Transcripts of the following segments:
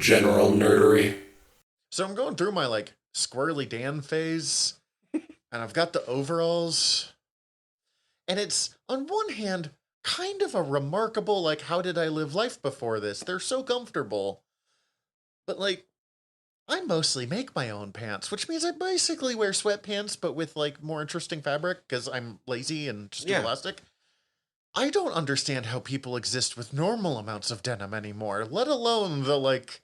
general nerdery. So I'm going through my like Squirrely Dan phase, and I've got the overalls, and it's on one hand kind of a remarkable like how did I live life before this? They're so comfortable, but like I mostly make my own pants, which means I basically wear sweatpants but with like more interesting fabric because I'm lazy and just do elastic. I don't understand how people exist with normal amounts of denim anymore, let alone the like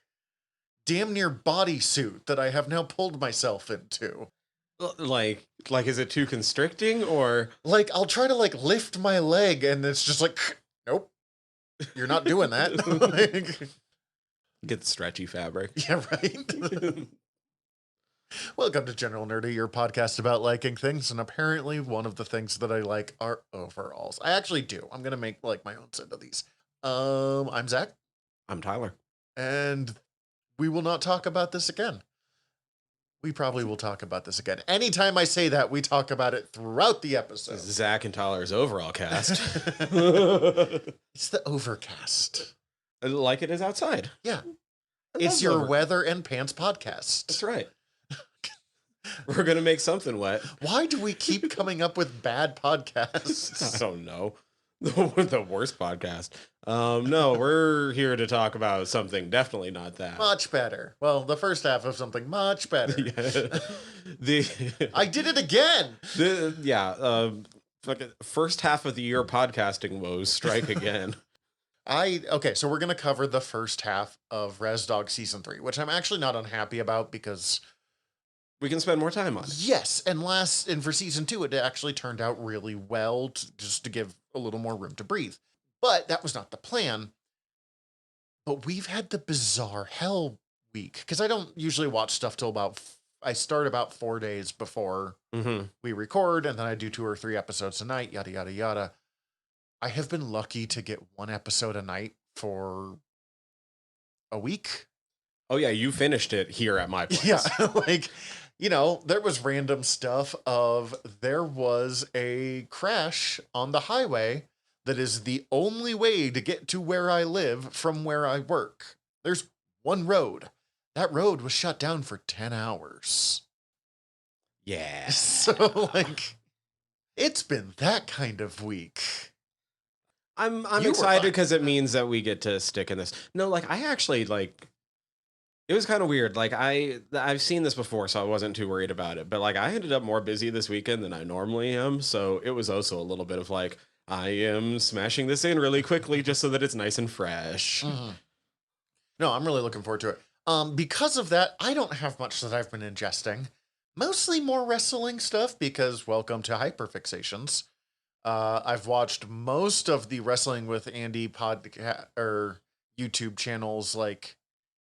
damn near bodysuit that I have now pulled myself into. Like, is it too constricting or? Like, I'll try to like lift my leg and it's just like, nope, you're not doing that. Like, get the stretchy fabric. Yeah, right. Welcome to General Nerdy, your podcast about liking things, and apparently one of the things that I like are overalls. I actually do. I'm gonna make like my own set of these. I'm Zach. I'm Tyler. And we will not talk about this again. We probably will talk about this again. Anytime I say that, we talk about it throughout the episode. Zach and Tyler's overall cast. It's the overcast. Like it is outside. Yeah. It's your weather and pants podcast. That's right. We're going to make something wet. Why do we keep coming up with bad podcasts? I don't know. The worst podcast. No, we're here to talk about something definitely not that. Much better. Well, the first half of something much better. I did it again. Fucking first half of the year podcasting woes strike again. Okay, so we're going to cover the first half of Res Dog Season 3, which I'm actually not unhappy about because we can spend more time on it. Yes, and for Season 2, it actually turned out really well just to give a little more room to breathe. But that was not the plan. But we've had the bizarre hell week, because I don't usually watch stuff till I start about 4 days before we record, and then I do 2 or 3 episodes a night, yada, yada, yada. I have been lucky to get 1 episode a night for a week. Oh, yeah, you finished it here at my place. Yeah, like, you know, there was random stuff there was a crash on the highway that is the only way to get to where I live from where I work. There's one road. That road was shut down for 10 hours. Yeah. So, like, it's been that kind of week. I'm excited because it means that we get to stick in this. No, like, I actually, like, it was kind of weird. Like, I've seen this before, so I wasn't too worried about it. But, like, I ended up more busy this weekend than I normally am. So it was also a little bit of, like, I am smashing this in really quickly just so that it's nice and fresh. Mm-hmm. No, I'm really looking forward to it. Because of that, I don't have much that I've been ingesting. Mostly more wrestling stuff because welcome to Hyperfixations. I've watched most of the Wrestling with Andy podcast or YouTube channels, like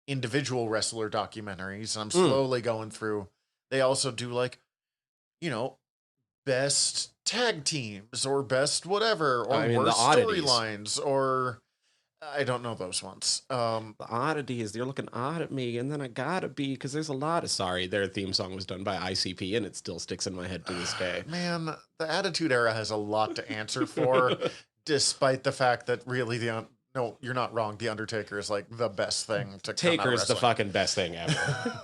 individual wrestler documentaries. I'm slowly going through. They also do like, you know, best tag teams or best whatever or worst storylines or I don't know those ones. The oddity is they're looking odd at me, and then I gotta be because there's a lot of their theme song was done by ICP, and it still sticks in my head to this day. Man, the Attitude Era has a lot to answer for, despite the fact that really no, you're not wrong. The Undertaker is like the best thing to come out of Taker's wrestling. the fucking best thing ever.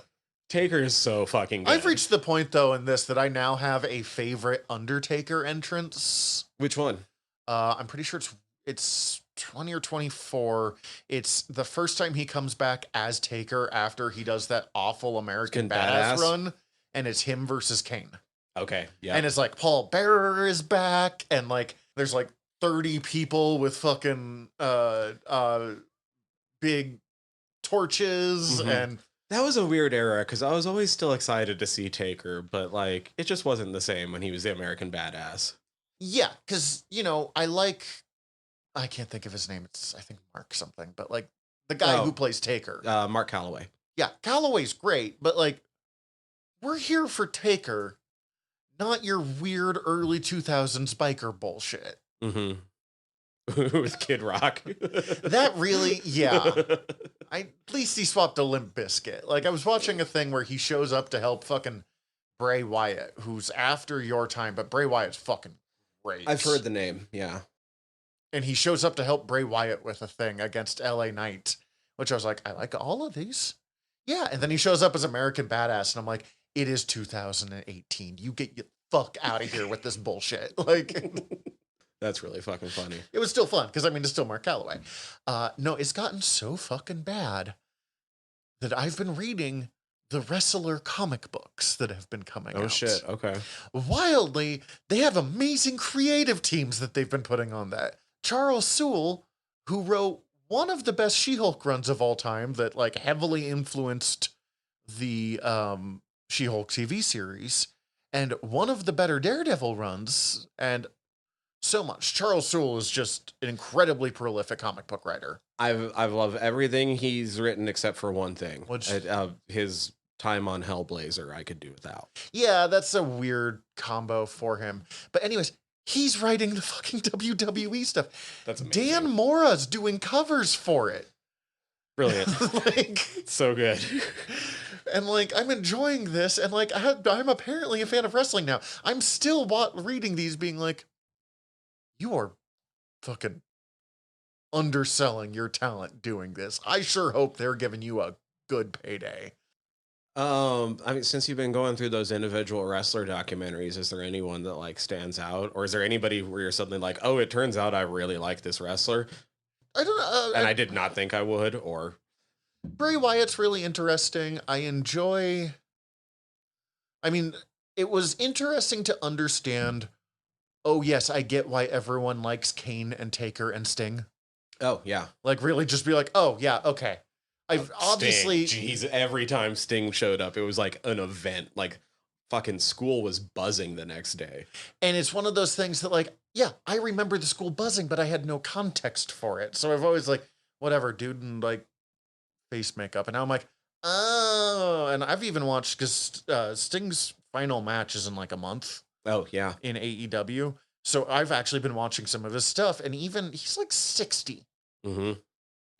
Taker is so fucking good. I've reached the point though in this that I now have a favorite Undertaker entrance. Which one? I'm pretty sure it's 20 or 24. It's the first time he comes back as Taker after he does that awful American Badass run, and it's him versus Kane. Okay, yeah. And it's like Paul Bearer is back, and like there's like 30 people with fucking big torches, and that was a weird era because I was always still excited to see Taker, but like it just wasn't the same when he was the American Badass. Yeah, because you know I can't think of his name. It's I think Mark something, but like the guy who plays Taker, Mark Calloway. Yeah, Calloway's great, but like we're here for Taker, not your weird early 2000s biker bullshit. With Kid Rock. That really, yeah. At least he swapped a Limp Bizkit. Like I was watching a thing where he shows up to help fucking Bray Wyatt, who's after your time, but Bray Wyatt's fucking great. I've heard the name, yeah. And he shows up to help Bray Wyatt with a thing against LA Knight, which I was like, I like all of these. Yeah. And then he shows up as American Badass, and I'm like, it is 2018. You get your fuck out of here with this bullshit. Like, that's really fucking funny. it was still fun because I mean, it's still Mark Calloway. No, it's gotten so fucking bad that I've been reading the wrestler comic books that have been coming out. Oh shit, okay. Wildly, they have amazing creative teams that they've been putting on that. Charles Soule, who wrote one of the best She-Hulk runs of all time that like heavily influenced the She-Hulk TV series, and one of the better Daredevil runs, and so much. Charles Soule is just an incredibly prolific comic book writer. I've loved everything he's written except for one thing. Which his time on Hellblazer I could do without. Yeah, that's a weird combo for him. But anyways, he's writing the fucking WWE stuff. That's amazing. Dan Mora's doing covers for it. Brilliant. Like, so good. And like, I'm enjoying this, and like, I'm apparently a fan of wrestling now. I'm still reading these being like, you are fucking underselling your talent doing this. I sure hope they're giving you a good payday. I mean, since you've been going through those individual wrestler documentaries, is there anyone that like stands out, or is there anybody where you're suddenly like, oh, it turns out I really like this wrestler? I don't know. And I did not think I would, or Bray Wyatt's really interesting. I mean, it was interesting to understand, oh yes, I get why everyone likes Kane and Taker and Sting. Oh, yeah. Like really just be like, oh yeah, okay. I've obviously... Jeez, every time Sting showed up, it was like an event. Like, fucking school was buzzing the next day. And it's one of those things that, like, yeah, I remember the school buzzing, but I had no context for it. So I've always, like, whatever, dude, and, like, face makeup. And now I'm like, oh. And I've even watched, because Sting's final match is in, like, a month. Oh, yeah. In AEW. So I've actually been watching some of his stuff, and even, he's, like, 60. Mm-hmm.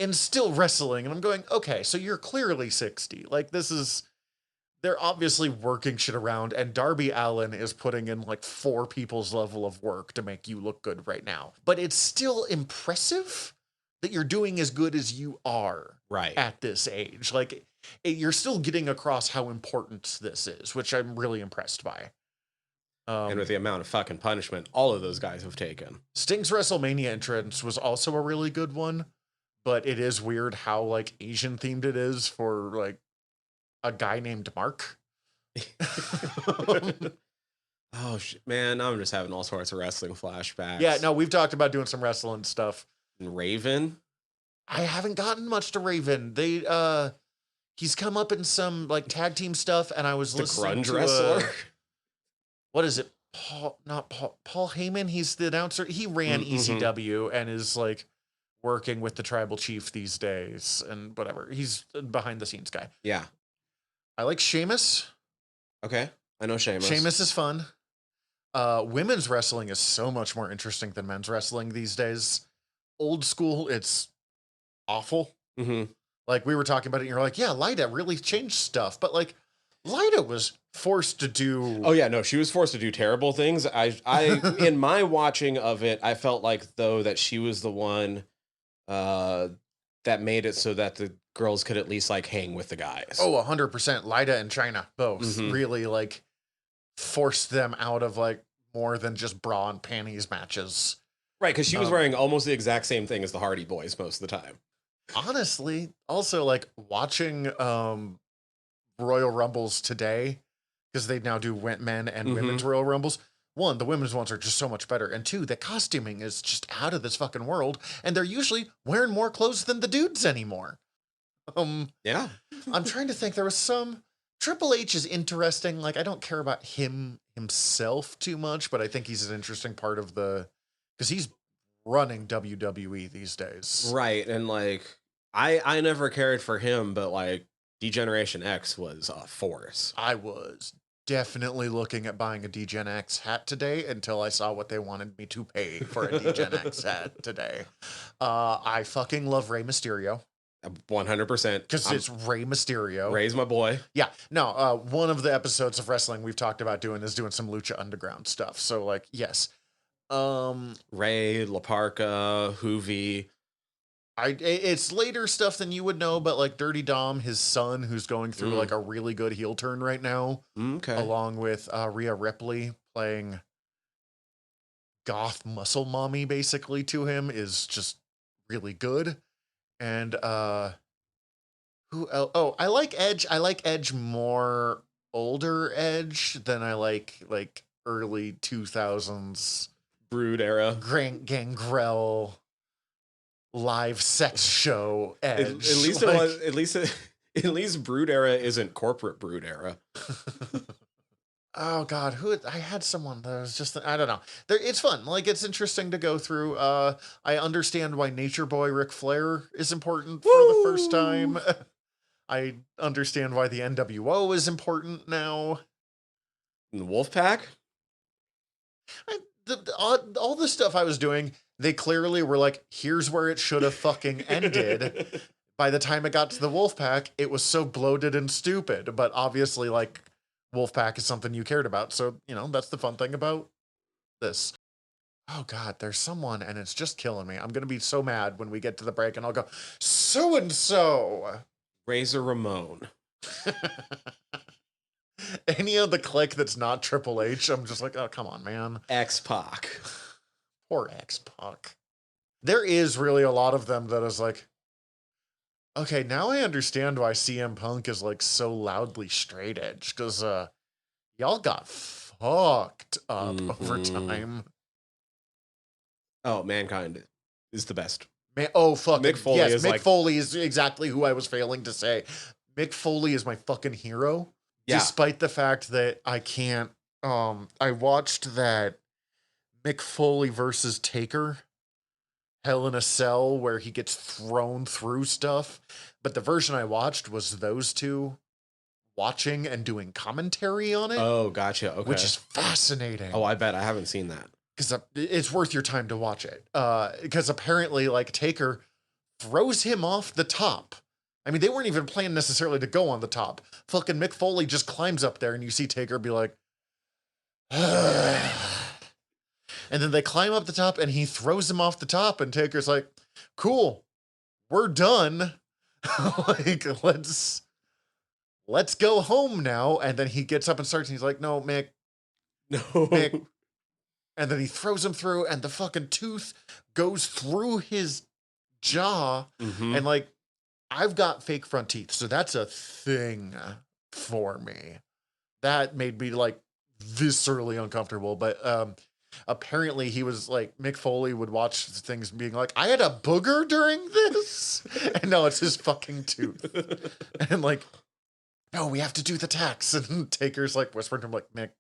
And still wrestling. And I'm going, okay, so you're clearly 60. Like, this is... They're obviously working shit around, and Darby Allin is putting in like 4 people's level of work to make you look good right now. But it's still impressive that you're doing as good as you are at this age. Like, you're still getting across how important this is, which I'm really impressed by. And with the amount of fucking punishment all of those guys have taken. Sting's WrestleMania entrance was also a really good one, but it is weird how like Asian themed it is for like a guy named Mark. Oh shit, man, I'm just having all sorts of wrestling flashbacks. Yeah, no, we've talked about doing some wrestling stuff. And Raven? I haven't gotten much to Raven. He's come up in some like tag team stuff, and I was listening to grunge wrestler. What is it? Paul Heyman. He's the announcer. He ran ECW and is like working with the tribal chief these days and whatever. He's a behind the scenes guy. Yeah. I like Sheamus. Okay. I know Sheamus. Sheamus is fun. Women's wrestling is so much more interesting than men's wrestling these days. Old school, it's awful. Mm-hmm. Like we were talking about it, and you're like, yeah, Lita really changed stuff. But like, Lita was forced to do... Oh, yeah, no, she was forced to do terrible things. I in my watching of it, I felt like, though, that she was the one that made it so that the girls could at least, like, hang with the guys. Oh, 100%. Lita and Chyna both really, like, forced them out of, like, more than just bra and panties matches. Right, because she was wearing almost the exact same thing as the Hardy Boys most of the time. Honestly, also, like, watching Royal Rumbles today, because they now do men and women's Royal Rumbles. 1, the women's ones are just so much better. And 2, the costuming is just out of this fucking world. And they're usually wearing more clothes than the dudes anymore. Yeah. I'm trying to think. There was some... Triple H is interesting. Like, I don't care about himself too much, but I think he's an interesting part of the... Because he's running WWE these days. Right. And, like, I never cared for him, but, like, D-Generation X was a force. I was definitely looking at buying a D-Gen X hat today until I saw what they wanted me to pay for a D-Gen X hat today. I fucking love Rey Mysterio. 100%. Because it's Rey Mysterio. Rey's my boy. Yeah. No, one of the episodes of wrestling we've talked about doing some Lucha Underground stuff. So, like, yes. Rey, La Parka, Hoovy. It's later stuff than you would know, but like Dirty Dom, his son, who's going through like a really good heel turn right now, along with Rhea Ripley playing goth muscle mommy basically to him, is just really good. And who else? Oh, I like Edge. I like Edge more older Edge than I like early 2000s Brood era Gangrel live sex show Edge. At least Brood era isn't corporate Brood era. Oh God, I had someone that was just, I don't know. It's fun. Like, it's interesting to go through. I understand why Nature Boy Ric Flair is important for the first time. I understand why the NWO is important now. And the Wolfpack? All the stuff I was doing, they clearly were like, here's where it should have fucking ended. By the time it got to the Wolfpack, it was so bloated and stupid. But obviously, like, Wolfpack is something you cared about. So, that's the fun thing about this. Oh God, there's someone and it's just killing me. I'm going to be so mad when we get to the break and I'll go, so-and-so. Razor Ramon. Any of the clique that's not Triple H, I'm just like, oh, come on, man. X-Pac. Poor X-Pac. There is really a lot of them that is like, okay, now I understand why CM Punk is like so loudly straight edge, because y'all got fucked up over time. Oh, Mankind is the best. Fuck Mick Foley yes, Mick Foley is exactly who I was failing to say. Mick Foley is my fucking hero. Yeah. Despite the fact that I can't, I watched that Mick Foley versus Taker Hell in a Cell where he gets thrown through stuff. But the version I watched was those two watching and doing commentary on it. Oh, gotcha. Okay. Which is fascinating. Oh, I bet. I haven't seen that. Because it's worth your time to watch it. Because apparently, like, Taker throws him off the top. I mean, they weren't even planning necessarily to go on the top. Fucking Mick Foley just climbs up there and you see Taker be like, and then they climb up the top and he throws him off the top and Taker's like, cool, we're done. Like, let's go home now. And then he gets up and starts and he's like, no, Mick. Mick. And then he throws him through and the fucking tooth goes through his jaw. And like, I've got fake front teeth, so that's a thing for me. That made me like viscerally uncomfortable. But apparently he was like, Mick Foley would watch things being like, I had a booger during this. And no, it's his fucking tooth. And like, no, we have to do the tax. And Taker's like whispering to him like, Mick,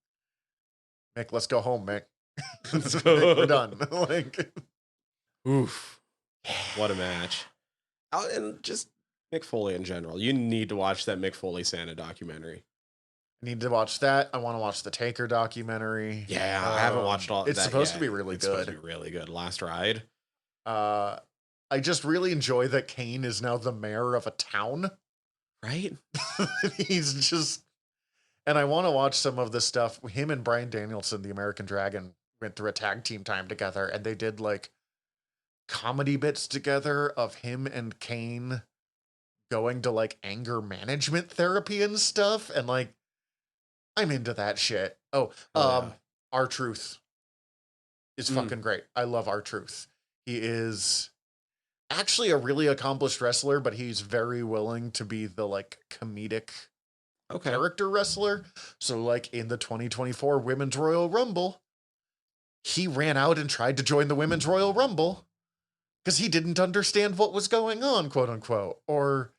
let's go home, Mick. Mick, we're done. Like, oof. What a match. And just Mick Foley in general. You need to watch that Mick Foley Santa documentary. I need to watch that. I want to watch the Taker documentary. Yeah, I haven't watched all. It's supposed to be really good. Supposed to be really good. Last Ride. I just really enjoy that Kane is now the mayor of a town. Right? He's just, and I want to watch some of this stuff. Him and Bryan Danielson, the American Dragon, went through a tag team time together, and they did like comedy bits together of him and Kane going to like anger management therapy and stuff, and like I'm into that shit. R-Truth is fucking great. I love R-Truth. He is actually a really accomplished wrestler, but he's very willing to be the like comedic character wrestler. So like in the 2024 Women's Royal Rumble, he ran out and tried to join the Women's Royal Rumble because he didn't understand what was going on, quote unquote. Or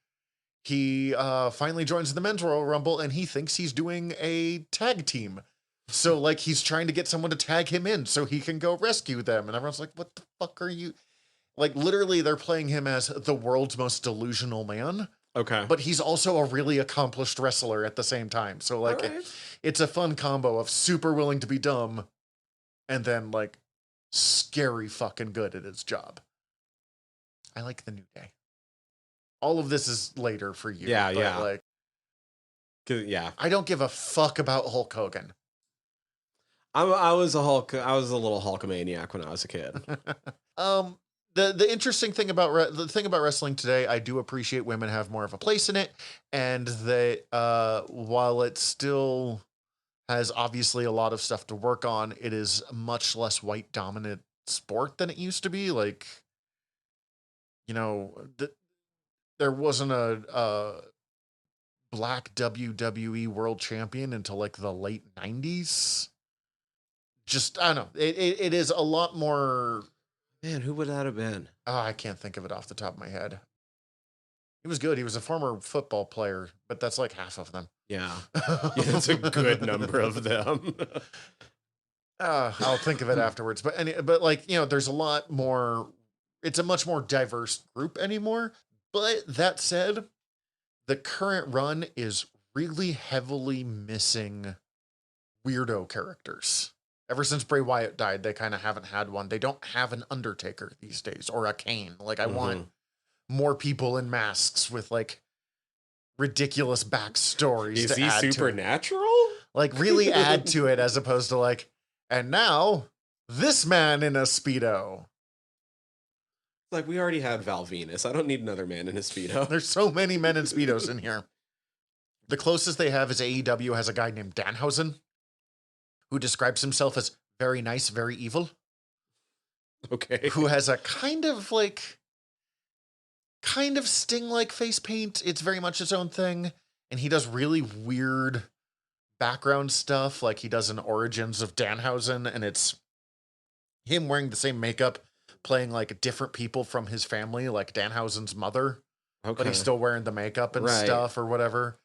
he finally joins the Men's Royal Rumble and he thinks he's doing a tag team. So like he's trying to get someone to tag him in so he can go rescue them. And everyone's like, what the fuck are you? Like literally they're playing him as the world's most delusional man. Okay. But he's also a really accomplished wrestler at the same time. So like it's a fun combo of super willing to be dumb and then like scary fucking good at his job. I like the New Day. All of this is later for you. Yeah, but yeah. Like, yeah. I don't give a fuck about Hulk Hogan. I was a little Hulkamaniac when I was a kid. The interesting thing about the thing about wrestling today, I do appreciate women have more of a place in it, and they while it still has obviously a lot of stuff to work on, it is much less white dominant sport than it used to be. Like, you know, there wasn't a black WWE world champion until like the late 90s. Just, I don't know. It is a lot more. Man, who would that have been? Oh, I can't think of it off the top of my head. He was good. He was a former football player, but that's like half of them. Yeah. It's a good number of them. I'll think of it afterwards. But like, you know, there's a lot more. It's a much more diverse group anymore. But that said, the current run is really heavily missing weirdo characters. Ever since Bray Wyatt died, they kind of haven't had one. They don't have an Undertaker these days or a Kane. Like, I want more people in masks with like ridiculous backstories. Is he supernatural? Like, really add to it as opposed to like, and now this man in a Speedo. Like, we already had Val Venus. I don't need another man in a Speedo. There's so many men in Speedos in here. The closest they have is AEW has a guy named Danhausen who describes himself as very nice, very evil. Okay. Who has a kind of Sting-like face paint. It's very much his own thing. And he does really weird background stuff. Like, he does an Origins of Danhausen, and it's him wearing the same makeup, playing like different people from his family, like Danhausen's mother. Okay. But he's still wearing the makeup and stuff or whatever.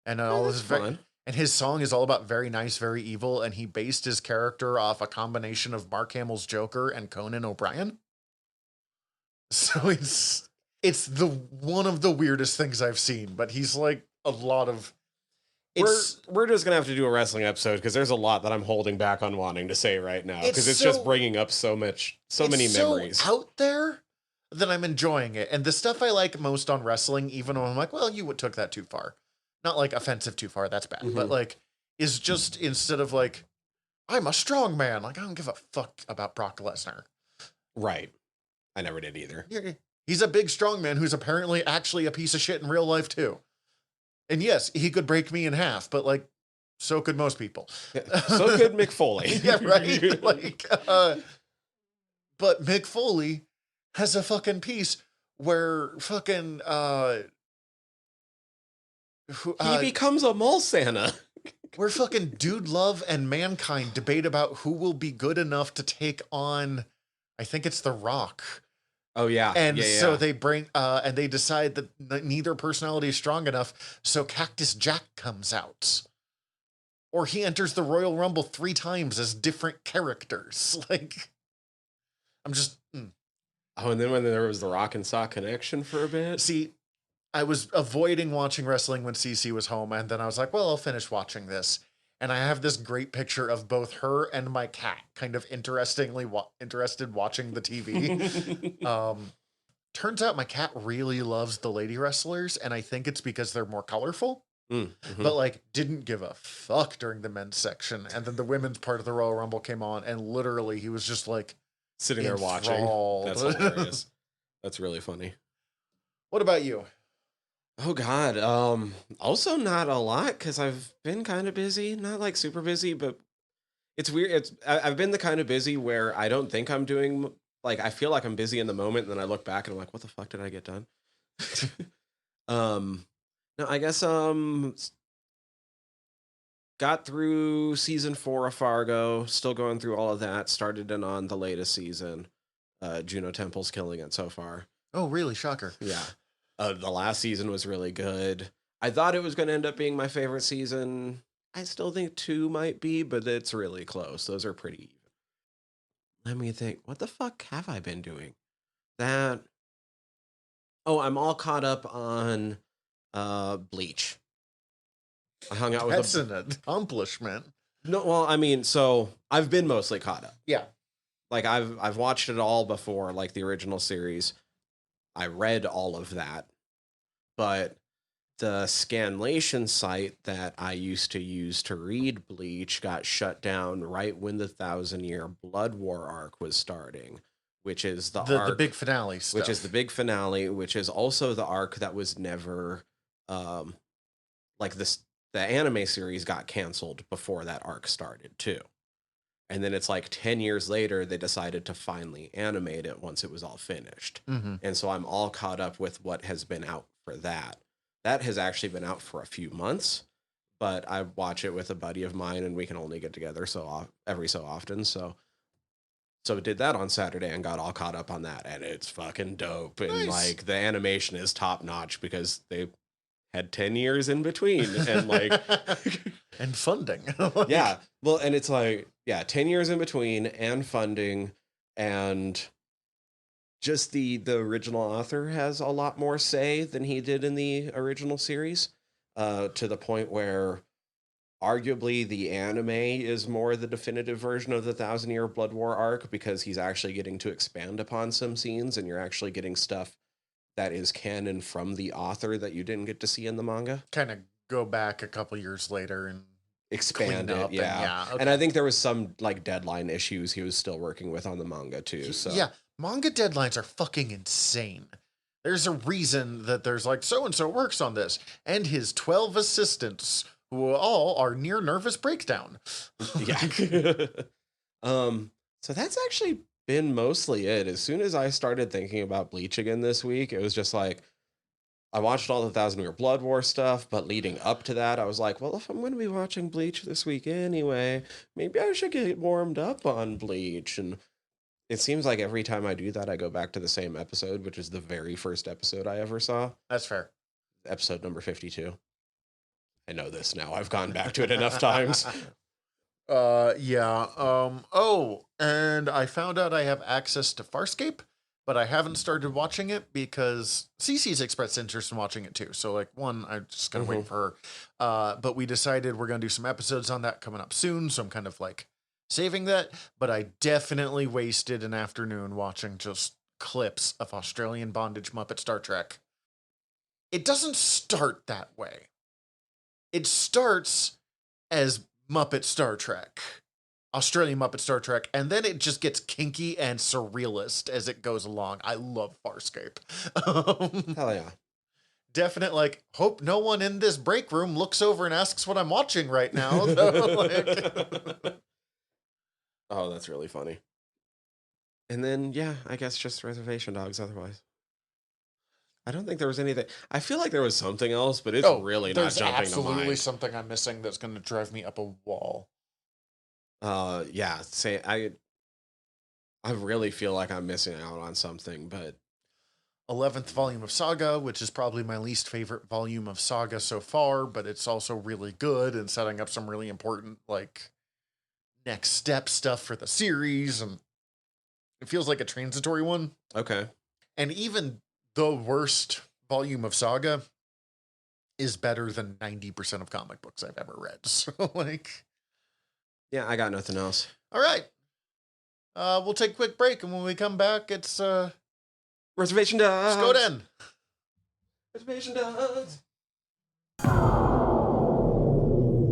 And all this fun. And his song is all about very nice, very evil, and he based his character off a combination of Mark Hamill's Joker and Conan O'Brien. So it's the one of the weirdest things I've seen, but he's like a lot of. We're just gonna have to do a wrestling episode because there's a lot that I'm holding back on wanting to say right now because it's just bringing up so many memories out there that I'm enjoying it, and the stuff I like most on wrestling, even when I'm like, well, you took that too far. Not like offensive too far, that's bad. But like, is just instead of like, I'm a strong man, like I don't give a fuck about Brock Lesnar. Right. I never did either. He's a big strong man who's apparently actually a piece of shit in real life too. And yes, he could break me in half, but like, so could most people. So could Mick Foley. Yeah, right? Like, but Mick Foley has a fucking piece where fucking he becomes a mall Santa. Where fucking Dude Love and Mankind debate about who will be good enough to take on, I think it's The Rock. Oh yeah. And so they bring and they decide that neither personality is strong enough, so Cactus Jack comes out. Or he enters the Royal Rumble 3 times as different characters. Like, I'm just Oh, and then when there was the Rock and Sock connection for a bit. See, I was avoiding watching wrestling when CC was home, and then I was like, well, I'll finish watching this. And I have this great picture of both her and my cat kind of interested watching the TV. Turns out my cat really loves the lady wrestlers, and I think it's because they're more colorful. But like didn't give a fuck during the men's section. And then the women's part of the Royal Rumble came on, and literally he was just like sitting there watching. That's hilarious. That's really funny. What about you? Oh God. Also not a lot because I've been kind of busy. Not like super busy, but it's weird. I've been the kind of busy where I don't think I'm doing like I feel like I'm busy in the moment, and then I look back and I'm like, what the fuck did I get done? No, I guess got through season 4 of Fargo, still going through all of that, started in on the latest season. Juno Temple's killing it so far. Oh, really? Shocker. Yeah. The last season was really good. I thought it was going to end up being my favorite season. I still think 2 might be, but it's really close. Those are pretty even. Let me think. What the fuck have I been doing? Oh, I'm all caught up on Bleach. I hung out with That's an accomplishment. No, well, I mean, so I've been mostly caught up. Yeah. Like I've watched it all before, like the original series. I read all of that. But the Scanlation site that I used to use to read Bleach got shut down right when the 1,000-year Blood War arc was starting, which is the arc, big finale stuff. Which is the big finale, which is also the arc that was never like this. The anime series got canceled before that arc started too. And then it's like 10 years later, they decided to finally animate it once it was all finished. Mm-hmm. And so I'm all caught up with what has been out for that. That has actually been out for a few months, but I watch it with a buddy of mine and we can only get together every so often. So did that on Saturday and got all caught up on that. And it's fucking dope. Nice. And like the animation is top notch because they had 10 years in between and like and funding. Yeah. Well, and it's like, 10 years in between and funding, and just the original author has a lot more say than he did in the original series, to the point where arguably the anime is more the definitive version of the 1,000-Year Blood War arc, because he's actually getting to expand upon some scenes and you're actually getting stuff that is canon from the author that you didn't get to see in the manga. Kind of go back a couple years later and expand it, yeah. Okay. And I think there was some like deadline issues he was still working with on the manga too. So yeah, manga deadlines are fucking insane. There's a reason that there's like so-and-so works on this, and his 12 assistants, who all are near nervous breakdown. Yeah. So that's actually been mostly it. As soon as I started thinking about Bleach again this week, it was just like, I watched all the 1,000-Year Blood War stuff, but leading up to that, I was like, well, if I'm going to be watching Bleach this week anyway, maybe I should get warmed up on Bleach. And it seems like every time I do that, I go back to the same episode, which is the very first episode I ever saw. That's fair. Episode number 52. I know this now. I've gone back to it enough times. Yeah. Oh, and I found out I have access to Farscape, but I haven't started watching it because Cece's expressed interest in watching it too. So like I'm just going to wait for her. But we decided we're going to do some episodes on that coming up soon. So I'm kind of like saving that, but I definitely wasted an afternoon watching just clips of Australian Bondage Muppet Star Trek. It doesn't start that way. It starts as Muppet Star Trek, Australian Muppet Star Trek, and then it just gets kinky and surrealist as it goes along. I love Farscape. Hell yeah. Definite, like, hope no one in this break room looks over and asks what I'm watching right now. Like... Oh, that's really funny. And then, yeah, I guess just Reservation Dogs otherwise. I don't think there was anything. I feel like there was something else, but it's really not jumping to mind. There's absolutely something I'm missing that's going to drive me up a wall. Yeah. I really feel like I'm missing out on something, but 11th volume of Saga, which is probably my least favorite volume of Saga so far, but it's also really good and setting up some really important like next step stuff for the series, and it feels like a transitory one. Okay. And even the worst volume of Saga is better than 90% of comic books I've ever read. So, like... Yeah, I got nothing else. All right. We'll take a quick break, and when we come back, it's... Reservation Dogs! Let's go then! Reservation Dogs!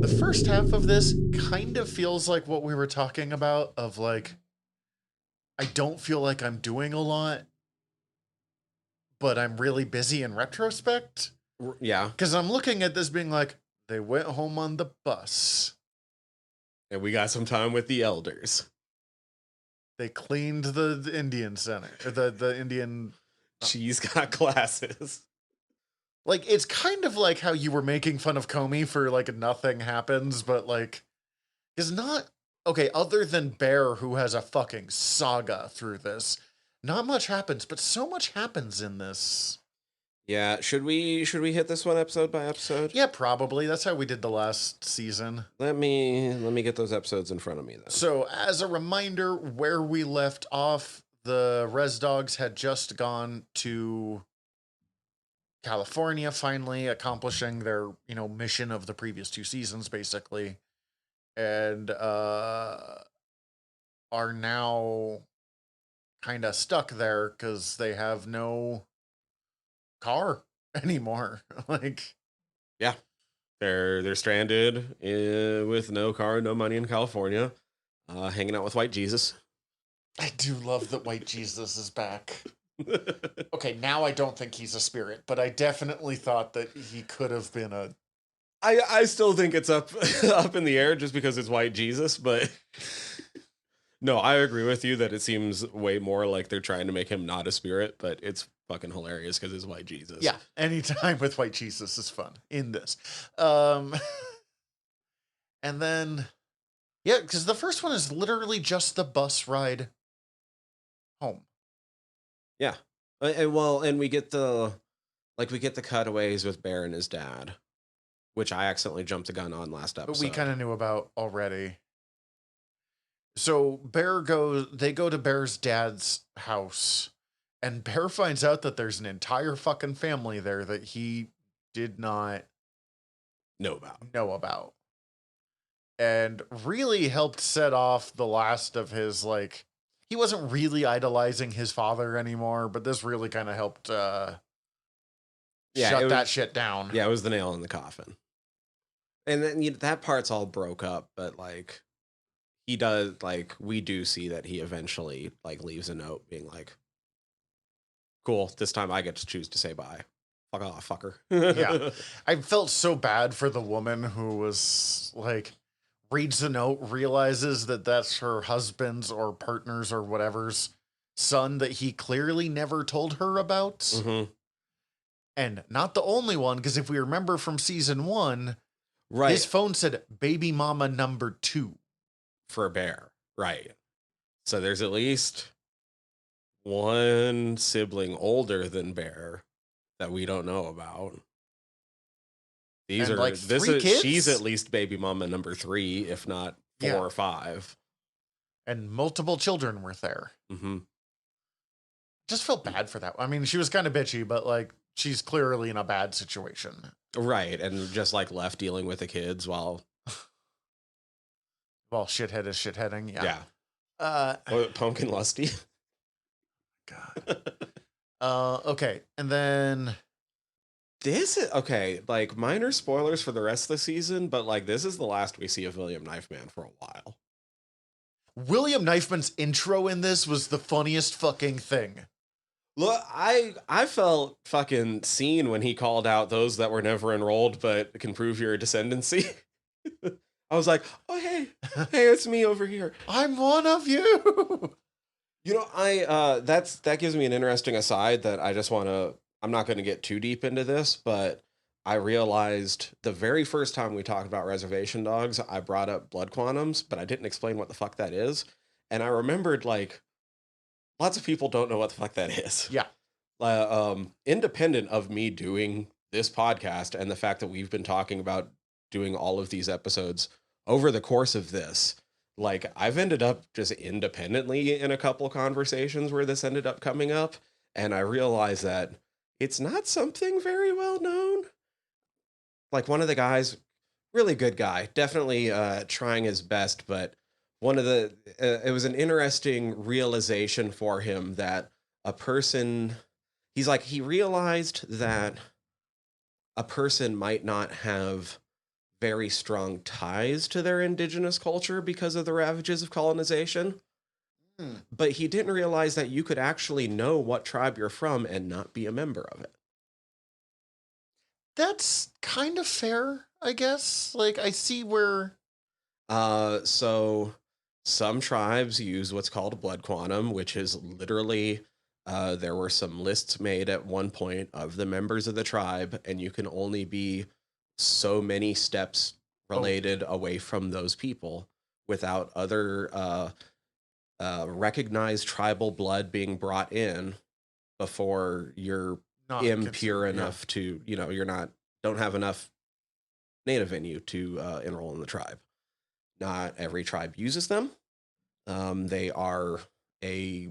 The first half of this kind of feels like what we were talking about, of, like... I don't feel like I'm doing a lot, but I'm really busy in retrospect. Yeah. Because I'm looking at this being like, they went home on the bus. And we got some time with the elders. They cleaned the Indian center. The Indian... She's got glasses. Like, it's kind of like how you were making fun of Comey for, like, nothing happens, but, like... Because not... Okay, other than Bear, who has a fucking saga through this... Not much happens, but so much happens in this. Yeah, should we hit this one episode by episode? Yeah, probably. That's how we did the last season. Let me get those episodes in front of me then. So, as a reminder, where we left off, the Res Dogs had just gone to California, finally accomplishing their, mission of the previous 2 seasons, basically, and are now kind of stuck there because they have no car anymore. Like, yeah, they're stranded with no car, no money in California, hanging out with White Jesus. I do love that White Jesus is back. Okay, now I don't think he's a spirit, but I definitely thought that he could have been a... I still think it's up in the air just because it's White Jesus, but no, I agree with you that it seems way more like they're trying to make him not a spirit, but it's fucking hilarious because it's White Jesus. Yeah, anytime with White Jesus is fun in this. And then, yeah, because the first one is literally just the bus ride home. Yeah. And we get the cutaways with Bear and his dad, which I accidentally jumped the gun on last episode. But we kind of knew about already. So they go to Bear's dad's house, and Bear finds out that there's an entire fucking family there that he did not know about. And really helped set off the last of his, like, he wasn't really idolizing his father anymore, but this really kind of helped shut that shit down. Yeah, it was the nail in the coffin. And then that part's all broke up, but like he does, like, we do see that he eventually like leaves a note being like, cool, this time I get to choose to say bye. Fuck off, fucker. Yeah. I felt so bad for the woman who was like, reads the note, realizes that that's her husband's or partner's or whatever's son that he clearly never told her about. Mm-hmm. And not the only one, because if we remember from season 1, right, his phone said baby mama number 2 for Bear. Right. So there's at least one sibling older than Bear that we don't know about. These and are like this three is kids? She's at least baby mama number 3, if not 4 or 5. And multiple children were there. Mm-hmm. Just felt bad for that. I mean, she was kind of bitchy, but like she's clearly in a bad situation. Right, and just like left dealing with the kids while shithead is shitheading. Yeah. Pumpkin lusty. God. Okay, and then this is okay. Like minor spoilers for the rest of the season, but like this is the last we see of William Knifeman for a while. William Knifeman's intro in this was the funniest fucking thing. Look, I felt fucking seen when he called out those that were never enrolled but can prove your descendancy. I was like, oh hey, it's me over here. I'm one of you. You know, that gives me an interesting aside that I just want to. I'm not going to get too deep into this, but I realized the very first time we talked about reservation dogs, I brought up blood quantums, but I didn't explain what the fuck that is. And I remembered, like, lots of people don't know what the fuck that is. Yeah. Independent of me doing this podcast and the fact that we've been talking about doing all of these episodes over the course of this, like, I've ended up just independently in a couple conversations where this ended up coming up. And I realized that it's not something very well known. Like one of the guys, really good guy, definitely trying his best, but one of the, it was an interesting realization for him that a person, he realized that a person might not have very strong ties to their indigenous culture because of the ravages of colonization. But he didn't realize that you could actually know what tribe you're from and not be a member of it. That's kind of fair, I guess. Like, I see where... So some tribes use what's called a blood quantum, which is literally, there were some lists made at one point of the members of the tribe, and you can only be so many steps related away from those people without other... recognized tribal blood being brought in before you're not impure enough to, don't have enough native in you to enroll in the tribe. Not every tribe uses them. They are a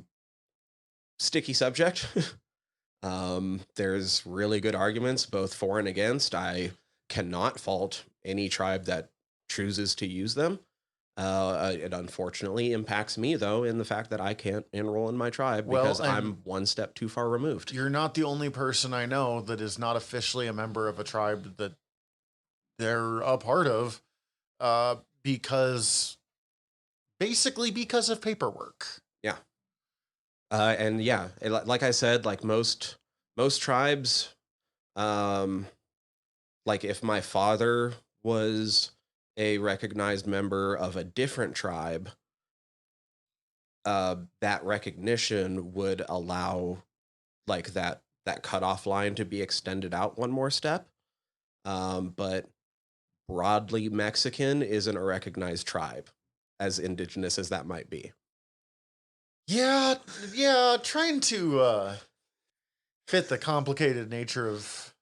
sticky subject. There's really good arguments both for and against. I cannot fault any tribe that chooses to use them. It unfortunately impacts me, though, in the fact that I can't enroll in my tribe because I'm one step too far removed. You're not the only person I know that is not officially a member of a tribe that they're a part of, because of paperwork. Yeah. And yeah, like I said, like most tribes, um, like if my father was a recognized member of a different tribe, that recognition would allow like that cutoff line to be extended out one more step. But broadly Mexican isn't a recognized tribe, as indigenous as that might be. Yeah, trying to fit the complicated nature of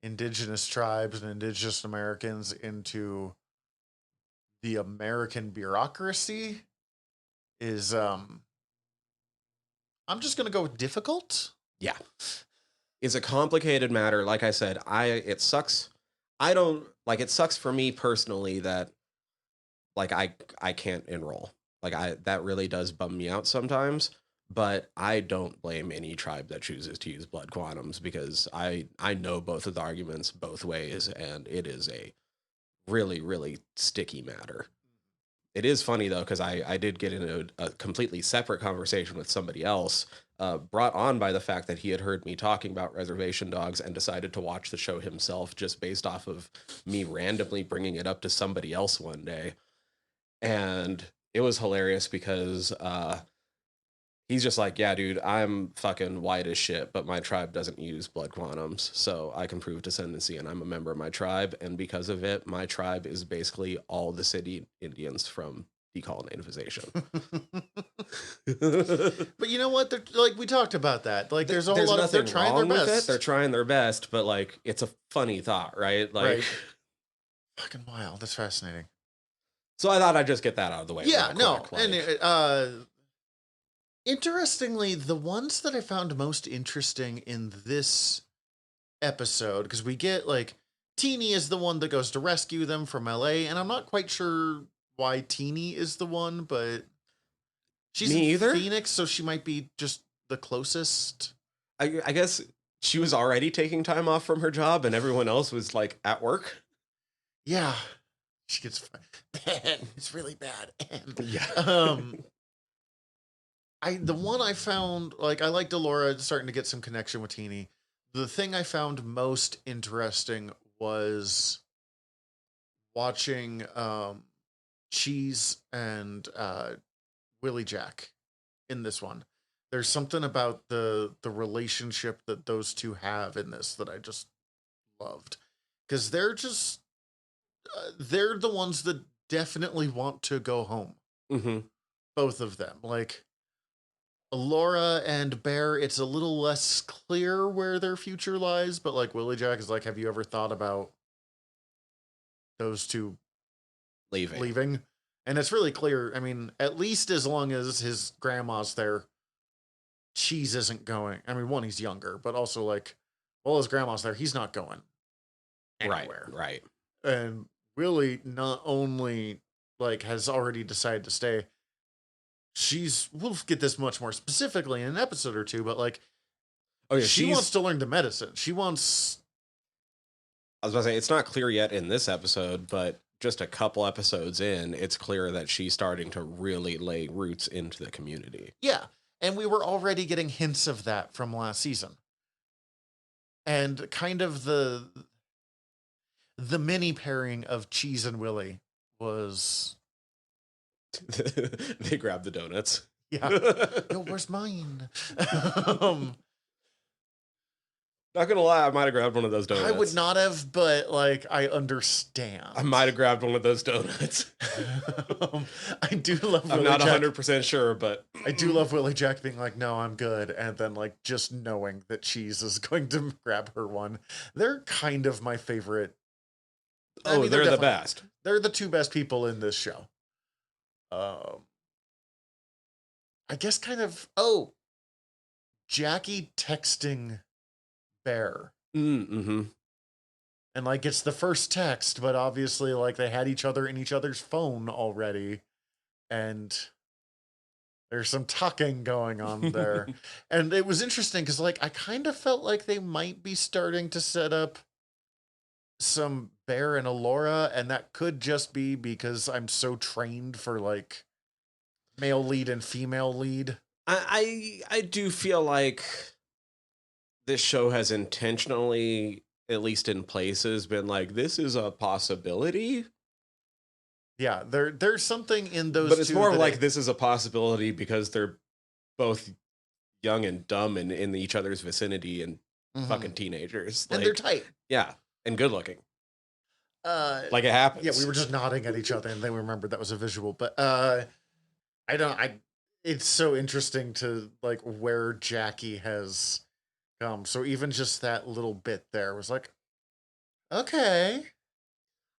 indigenous tribes and indigenous Americans into the American bureaucracy is I'm just gonna go with difficult. Yeah. It's a complicated matter. Like I said, it sucks. I don't like it sucks for me personally that like I can't enroll. Like that really does bum me out sometimes, but I don't blame any tribe that chooses to use blood quantums because I know both of the arguments both ways and it is a really really sticky matter. It is funny though because I did get into a completely separate conversation with somebody else, brought on by the fact that he had heard me talking about Reservation Dogs and decided to watch the show himself just based off of me randomly bringing it up to somebody else one day. And it was hilarious because he's just like, yeah, dude, I'm fucking white as shit, but my tribe doesn't use blood quantums, so I can prove descendancy, and I'm a member of my tribe, and because of it, my tribe is basically all the city Indians from decolonization. But you know what? They're, like we talked about that. Like there's a whole lot of they're trying their best. They're trying their best, but like it's a funny thought, right? Like right. Fucking wild. That's fascinating. So I thought I'd just get that out of the way. Yeah, no. Quick, like. And interestingly, the ones that I found most interesting in this episode, because we get like Teeny is the one that goes to rescue them from LA, and I'm not quite sure why Teeny is the one, but she's in Phoenix, so she might be just the closest. I guess she was already taking time off from her job, and everyone else was like at work. Yeah, she gets bad. It's really bad. Yeah. The one I found, like, I like Delora starting to get some connection with Teeny. The thing I found most interesting was watching Cheese and Willie Jack in this one. There's something about the relationship that those two have in this that I just loved. Because they're just, they're the ones that definitely want to go home. Mm-hmm. Both of them. Like, Laura and Bear, it's a little less clear where their future lies, but like Willie Jack is like, have you ever thought about those two leaving? And it's really clear. I mean, at least as long as his grandma's there, Cheese isn't going. I mean, one, he's younger, but also like, well, his grandma's there, he's not going anywhere. Right. And Willie not only like has already decided to stay, we'll get this much more specifically in an episode or two, but like, oh yeah, she wants to learn the medicine. I was about to say, it's not clear yet in this episode, but just a couple episodes in, it's clear that she's starting to really lay roots into the community. Yeah. And we were already getting hints of that from last season. And kind of the mini pairing of Cheese and Willie was... They grabbed the donuts. Yeah. Yo, where's mine? Not gonna lie, I might have grabbed one of those donuts. I would not have, but like I understand. I might have grabbed one of those donuts. I do love. I'm not 100% sure, but I do love Willie Jack being like, "No, I'm good," and then like just knowing that Cheese is going to grab her one. They're kind of my favorite. I mean, they're the best. They're the two best people in this show. I guess kind of. Oh, Jackie texting Bear. Mm-hmm. And like it's the first text, but obviously like they had each other in each other's phone already. And there's some talking going on there. And it was interesting because like I kind of felt like they might be starting to set up some Bear and Alora, and that could just be because I'm so trained for like male lead and female lead. I do feel like this show has intentionally, at least in places, been like, this is a possibility. Yeah, there's something in those but it's two more of like this is a possibility because they're both young and dumb and in each other's vicinity and fucking teenagers. And like, they're tight. Yeah, and good looking. Like it happens. Yeah, we were just nodding at each other and then we remembered that was a visual. But it's so interesting to like where Jackie has come. So even just that little bit there was like, okay.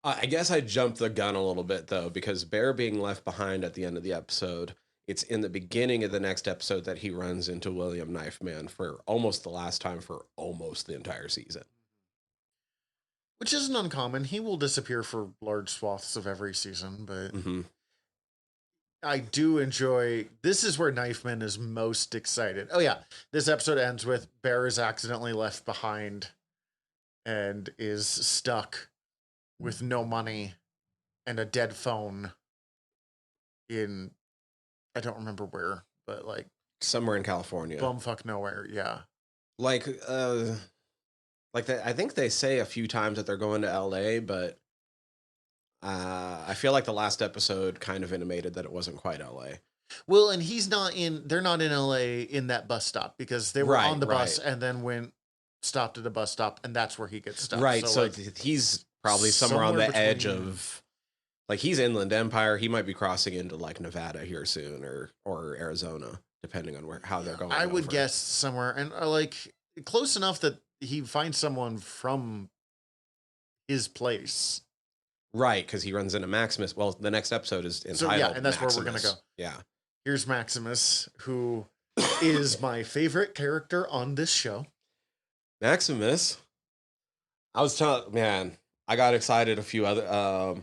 I guess I jumped the gun a little bit though, because Bear being left behind at the end of the episode, it's in the beginning of the next episode that he runs into William Knifeman for almost the last time for almost the entire season. Which isn't uncommon. He will disappear for large swaths of every season, but I do enjoy... This is where Knifeman is most excited. Oh yeah, this episode ends with Bear is accidentally left behind and is stuck with no money and a dead phone in... I don't remember where, but like... Somewhere in California. Bumfuck nowhere, yeah. Like, I think they say a few times that they're going to LA, but I feel like the last episode kind of intimated that it wasn't quite LA. Well, and they're not in LA in that bus stop because they were on the bus and then stopped at a bus stop and that's where he gets stuck. Right. So like, he's probably somewhere on the edge of, like, he's Inland Empire. He might be crossing into like Nevada here soon or Arizona, depending on how they're going. I would guess somewhere, and like close enough that he finds someone from his place. Right, because he runs into Maximus. Well, the next episode is entitled and that's Maximus. where we're going to go. Yeah. Here's Maximus, who is my favorite character on this show. Maximus. I was telling, man, I got excited a few other,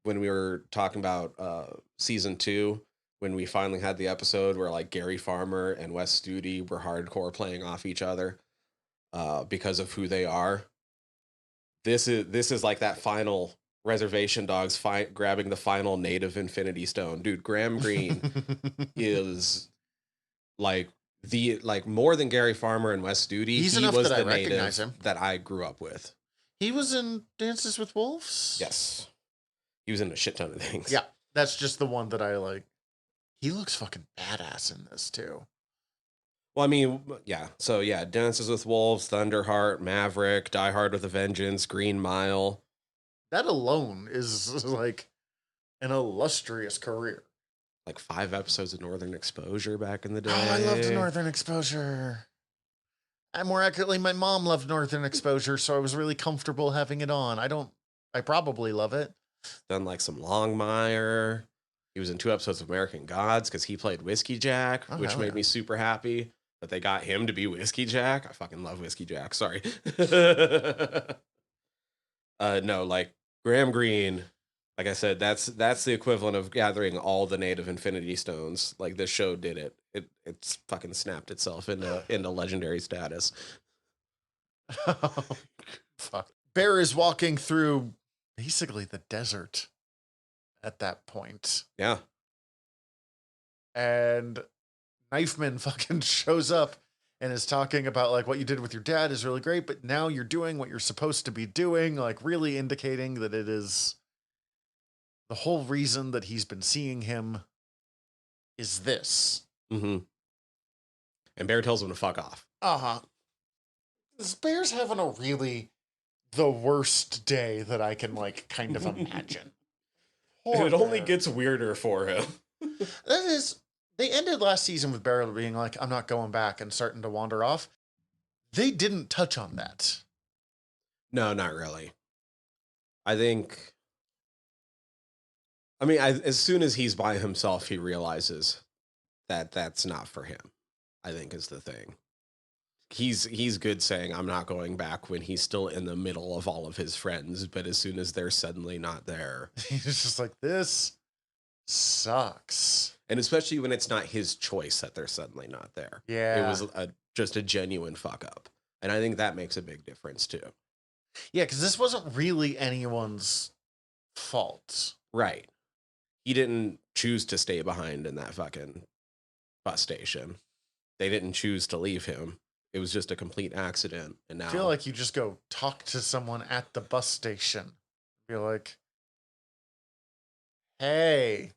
when we were talking about season 2, when we finally had the episode where like Gary Farmer and Wes Studi were hardcore playing off each other. Because of who they are. This is like that final Reservation Dogs grabbing the final native Infinity Stone. Dude, Graham Greene is like more than Gary Farmer and Wes Studi. He was the native that I grew up with. He was in Dances with Wolves? Yes. He was in a shit ton of things. Yeah, that's just the one that I like. He looks fucking badass in this too. Well, I mean, yeah. So, yeah, Dances with Wolves, Thunderheart, Maverick, Die Hard with a Vengeance, Green Mile. That alone is like an illustrious career. Like 5 episodes of Northern Exposure back in the day. Oh, I loved Northern Exposure. And more accurately, my mom loved Northern Exposure, so I was really comfortable having it on. I probably love it. Done like some Longmire. He was in 2 episodes of American Gods because he played Whiskey Jack, which made me super happy. That they got him to be Whiskey Jack. I fucking love Whiskey Jack. Sorry. No, like Graham Greene, like I said, that's the equivalent of gathering all the native Infinity Stones. Like this show did it. It's fucking snapped itself into legendary status. Oh, fuck. Bear is walking through basically the desert at that point. Yeah. And Knifeman fucking shows up and is talking about like what you did with your dad is really great, but now you're doing what you're supposed to be doing, like really indicating that it is the whole reason that he's been seeing him is this. Mm-hmm. And Bear tells him to fuck off. Uh-huh. This Bear's having the worst day that I can like kind of imagine. It only gets weirder for him. That is... They ended last season with Bear being like, I'm not going back and starting to wander off. They didn't touch on that. No, not really. I think... I mean, as soon as he's by himself, he realizes that that's not for him, I think is the thing. He's good saying, I'm not going back when he's still in the middle of all of his friends, but as soon as they're suddenly not there... He's just like, this sucks. And especially when it's not his choice that they're suddenly not there. Yeah. It was just a genuine fuck up. And I think that makes a big difference too. Yeah, because this wasn't really anyone's fault. Right. He didn't choose to stay behind in that fucking bus station. They didn't choose to leave him. It was just a complete accident. And now I feel like you just go talk to someone at the bus station. Be like, hey.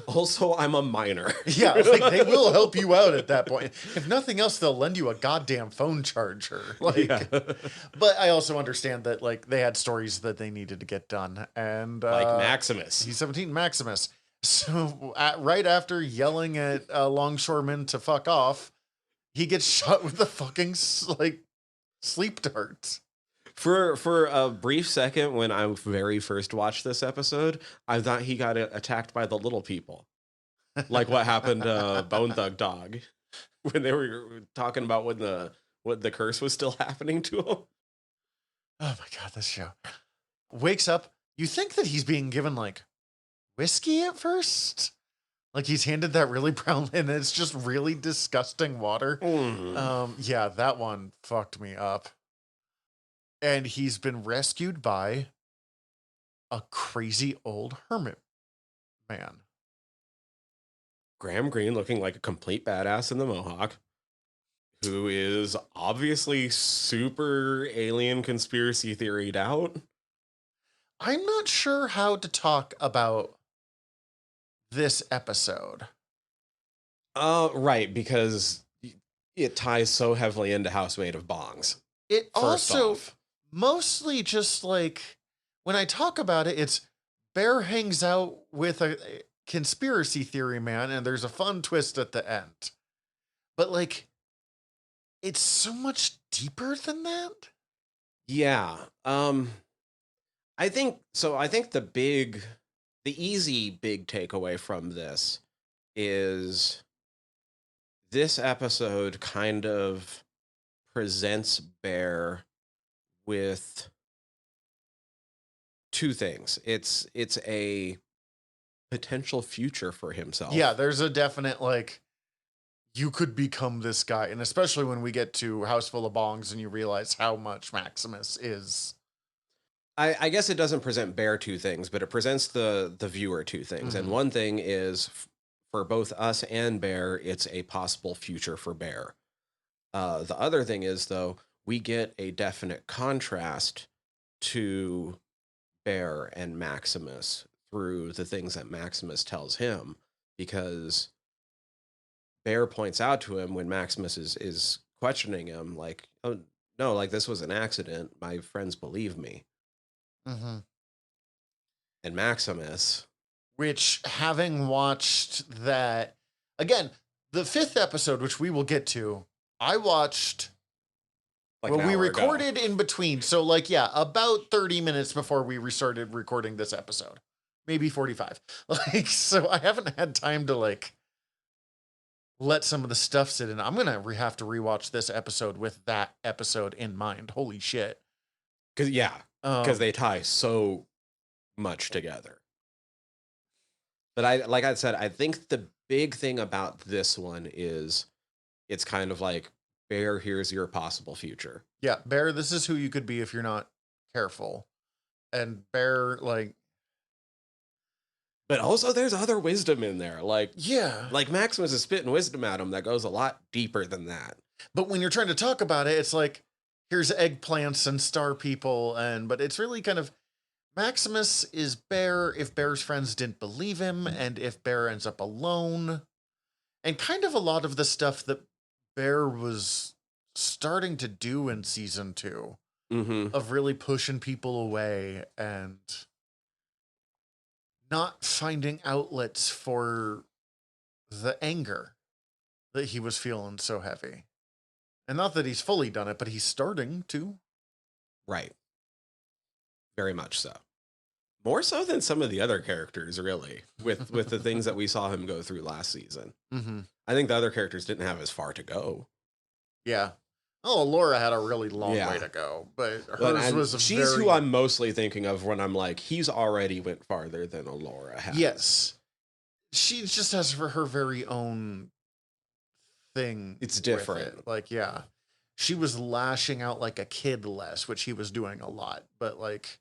Also, I'm a minor. Yeah, like they will help you out at that point. If nothing else, they'll lend you a goddamn phone charger. Like, Yeah. But I also understand that like they had stories that they needed to get done, and Like Maximus. He's 17 Maximus. So right after yelling at longshoremen to fuck off, he gets shot with a fucking like sleep dart. For a brief second, when I very first watched this episode, I thought he got attacked by the little people. Like what happened to Bone Thug Dog when they were talking about when the curse was still happening to him. Oh my god, this show. Wakes up, you think that he's being given like whiskey at first? Like he's handed that really brown and it's just really disgusting water. Yeah, that one fucked me up. And he's been rescued by a crazy old hermit man. Graham Greene looking like a complete badass in the mohawk, who is obviously super alien conspiracy theoried out. I'm not sure how to talk about this episode. Right, because it ties so heavily into House Made of Bongs. It also mostly just like when I talk about it, it's Bear hangs out with a conspiracy theory man and there's a fun twist at the end. But like it's so much deeper than that. Yeah. I think the easy big takeaway from this is this episode kind of presents Bear with two things. It's a potential future for himself. Yeah, there's a definite like you could become this guy, and especially when we get to House Full of Bongs and you realize how much Maximus is. I guess it doesn't present Bear two things, but it presents the viewer two things. And one thing is for both us and Bear, it's a possible future for Bear. The other thing is, though, we get a definite contrast to Bear and Maximus through the things that Maximus tells him, because Bear points out to him when Maximus is questioning him, like, oh, no, like this was an accident. My friends believe me. And Maximus, which, having watched that again, the 5th episode, which we will get to, I watched like we recorded in between. So like, yeah, about 30 minutes before we restarted recording this episode, maybe 45. Like, so I haven't had time to like let some of the stuff sit in. I'm going to have to rewatch this episode with that episode in mind. Holy shit. Because they tie so much together. But like I said, I think the big thing about this one is it's kind of like, Bear, here's your possible future. Yeah, Bear, this is who you could be if you're not careful. And Bear, like... But also there's other wisdom in there. Like, yeah. Like Maximus is spitting wisdom at him that goes a lot deeper than that. But when you're trying to talk about it, it's like, here's eggplants and star people, but it's really kind of Maximus is Bear if Bear's friends didn't believe him, and if Bear ends up alone, and kind of a lot of the stuff that Bear was starting to do in season 2 of really pushing people away and not finding outlets for the anger that he was feeling so heavy. And not that he's fully done it, but he's starting to. Right. Very much so. More so than some of the other characters, really, with the things that we saw him go through last season. I think the other characters didn't have as far to go. Yeah. Oh, Laura had a really long way to go, but hers was she's who I'm mostly thinking of when I'm like, he's already went farther than Laura has. Yes. She just has her very own thing. It's different. Like, yeah. She was lashing out like a kid less, which he was doing a lot. But like,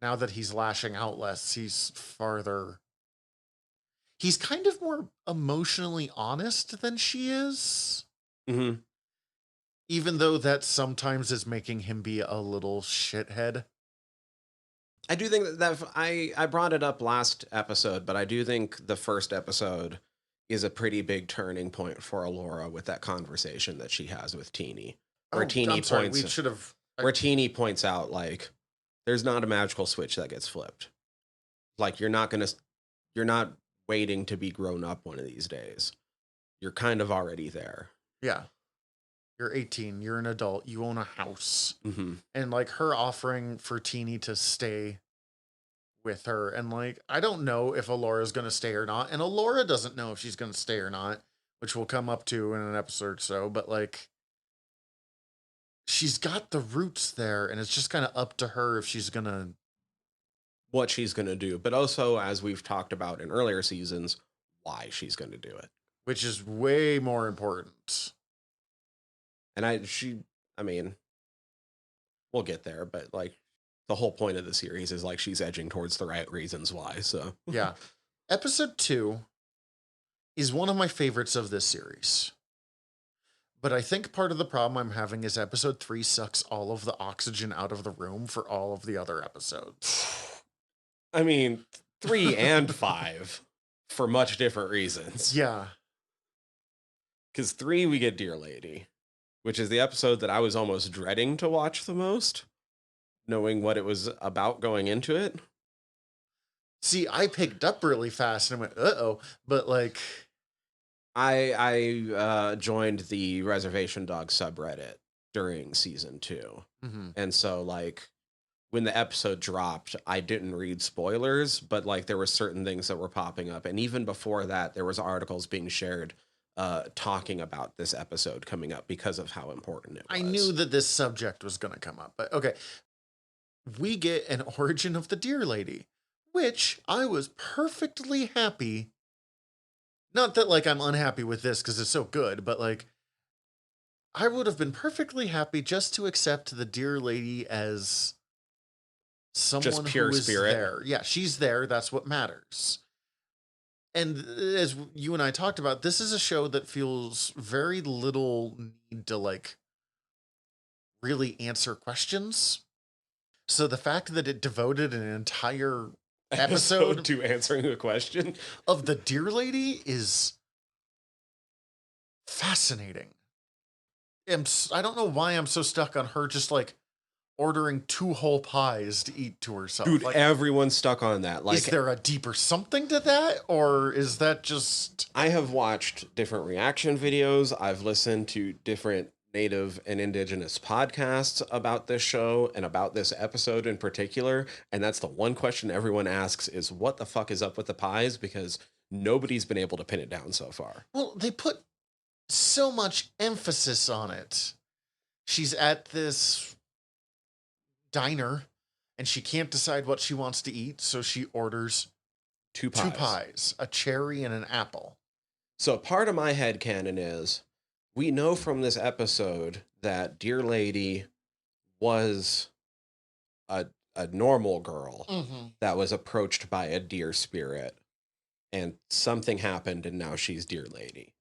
now that he's lashing out less, he's farther. he's kind of more emotionally honest than she is. Mm-hmm. Even though that sometimes is making him be a little shithead. I do think that I brought it up last episode, but I do think the first episode is a pretty big turning point for Alora with that conversation that she has with Teeny. Where Teeny points out, like, there's not a magical switch that gets flipped. Like, you're not waiting to be grown up one of these days. You're kind of already there. Yeah. You're 18, you're an adult, you own a house. Mm-hmm. And, like, her offering for Teeny to stay with her, and, like, I don't know if Alora's going to stay or not, and Alora doesn't know if she's going to stay or not, which we'll come up to in an episode or so, but, like, she's got the roots there, and it's just kind of up to her if she's going to... What she's going to do, but also, as we've talked about in earlier seasons, why she's going to do it. Which is way more important. And I mean, we'll get there, but, like, the whole point of the series is, like, she's edging towards the right reasons why, so. Yeah. Episode 2 is one of my favorites of this series. But I think part of the problem I'm having is episode 3 sucks all of the oxygen out of the room for all of the other episodes. I mean, 3 and 5 for much different reasons. Yeah. Because 3, we get Dear Lady, which is the episode that I was almost dreading to watch the most, knowing what it was about going into it. See, I picked up really fast and I went, uh-oh. But, like... I joined the Reservation Dogs subreddit during season 2. Mm-hmm. And so, like, when the episode dropped, I didn't read spoilers, but, like, there were certain things that were popping up. And even before that, there was articles being shared talking about this episode coming up because of how important it was. I knew that this subject was going to come up, but okay. We get an origin of the Dear Lady, which I was perfectly happy. Not that, like, I'm unhappy with this because it's so good, but, like, I would have been perfectly happy just to accept the Dear Lady as someone just pure who is spirit. There. Yeah, she's there. That's what matters. And as you and I talked about, this is a show that feels very little need to, like, really answer questions. So the fact that it devoted an entire episode to answering a question of the Dear Lady is fascinating. I don't know why I'm so stuck on her just, like, ordering 2 whole pies to eat to herself. Dude, like, everyone's stuck on that. Like, is there a deeper something to that? Or is that just... I have watched different reaction videos. I've listened to different Native and Indigenous podcasts about this show and about this episode in particular. And that's the one question everyone asks is, what the fuck is up with the pies? Because nobody's been able to pin it down so far. Well, they put so much emphasis on it. She's at this diner and she can't decide what she wants to eat, so she orders 2 pies. 2 pies, a cherry and an apple. So part of my headcanon is, we know from this episode that Dear Lady was a normal girl that was approached by a deer spirit, and something happened and now she's Dear Lady.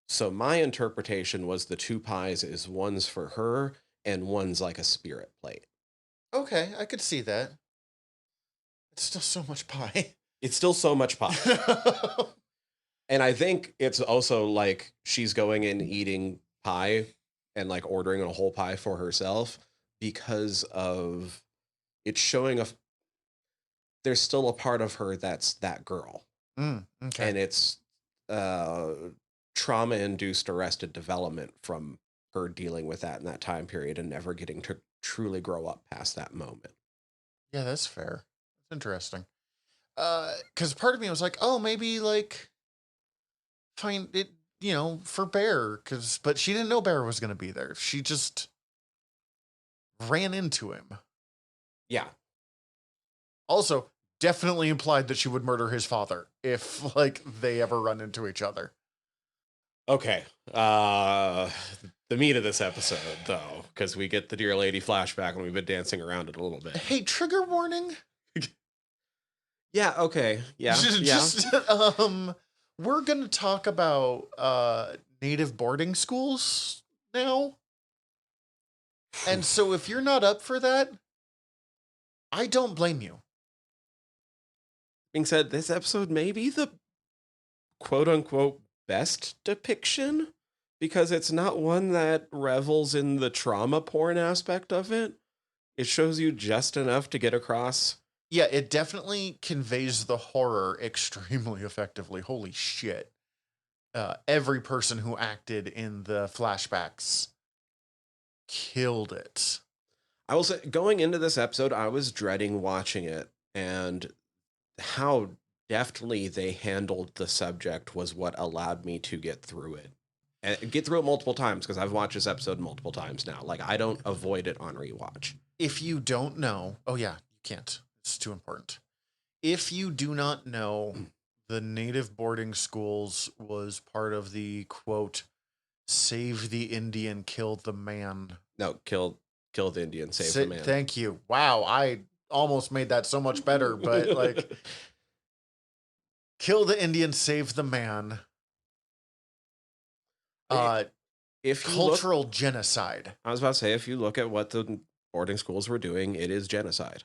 So my interpretation was the 2 pies is one's for her and one's like a spirit plate. Okay, I could see that. It's still so much pie. It's still so much pie. And I think it's also like she's going and eating pie and, like, ordering a whole pie for herself because of it's showing there's still a part of her that's that girl. Okay. And it's trauma-induced arrested development from her dealing with that in that time period and never getting to truly grow up past that moment. Yeah, that's fair. That's interesting. Because part of me was like, oh, maybe, like, find it, you know, for Bear, but she didn't know Bear was going to be there. She just ran into him. Yeah. Also, definitely implied that she would murder his father if, like, they ever run into each other. Okay. The meat of this episode, though, because we get the Dear Lady flashback and we've been dancing around it a little bit. Hey, trigger warning. Yeah, okay. Yeah. Just, we're going to talk about native boarding schools now. And so if you're not up for that, I don't blame you. Being said, this episode may be the quote unquote best depiction because it's not one that revels in the trauma porn aspect of it. It shows you just enough to get across. Yeah, it definitely conveys the horror extremely effectively. Holy shit. Every person who acted in the flashbacks killed it. I will say, going into this episode, I was dreading watching it, and how deftly they handled the subject was what allowed me to get through it. And get through it multiple times, because I've watched this episode multiple times now. Like, I don't avoid it on rewatch. If you don't know, oh yeah, you can't. It's too important. If you do not know, the native boarding schools was part of the, quote, save the Indian, kill the man. No, kill the Indian, save the man. Thank you. Wow, I almost made that so much better, but like, kill the Indian, save the man. If cultural genocide. I was about to say, if you look at what the boarding schools were doing, it is genocide.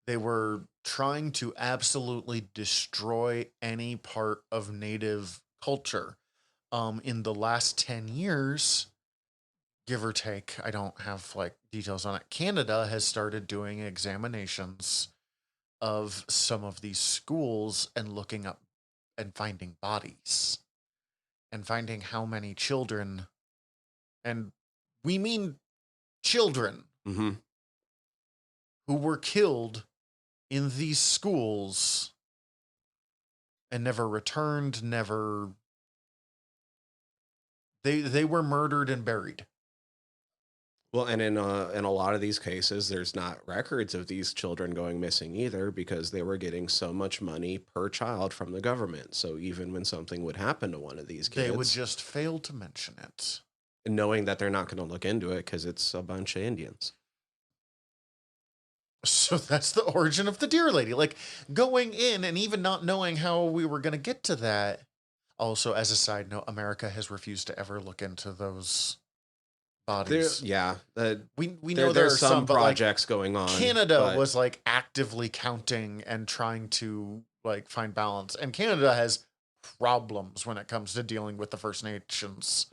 They were trying to absolutely destroy any part of native culture. In the last 10 years, give or take, I don't have like details on it, Canada has started doing examinations of some of these schools and looking up and finding bodies and finding how many children, and we mean children, who were killed in these schools and never returned, they were murdered and buried. Well, and in a lot of these cases, there's not records of these children going missing either, because they were getting so much money per child from the government. So even when something would happen to one of these kids, they would just fail to mention it, knowing that they're not going to look into it because it's a bunch of Indians. So that's the origin of the Deer Lady. Like, going in and even not knowing how we were going to get to that. Also, as a side note, America has refused to ever look into those bodies. We know there are some projects going on. Canada was like actively counting and trying to like find balance, and Canada has problems when it comes to dealing with the First Nations.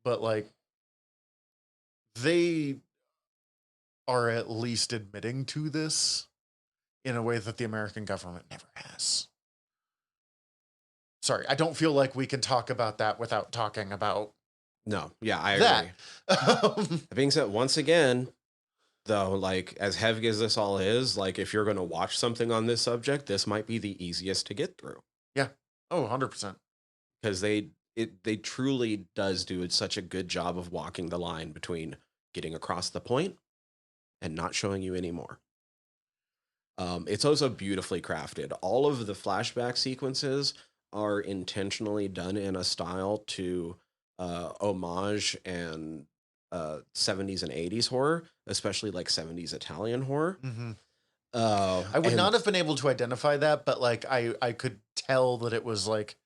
But like, they are at least admitting to this in a way that the American government never has. Sorry, I don't feel like we can talk about that without talking about. No, yeah, I agree. That being said, once again, though, like, as heavy as this all is, like, if you're going to watch something on this subject, this might be the easiest to get through. Yeah. Oh, 100%. Because they truly does do such a good job of walking the line between getting across the point and not showing you anymore. It's also beautifully crafted. All of the flashback sequences are intentionally done in a style to homage and 70s and 80s horror, especially like 70s Italian horror. I would not have been able to identify that, but like I could tell that it was like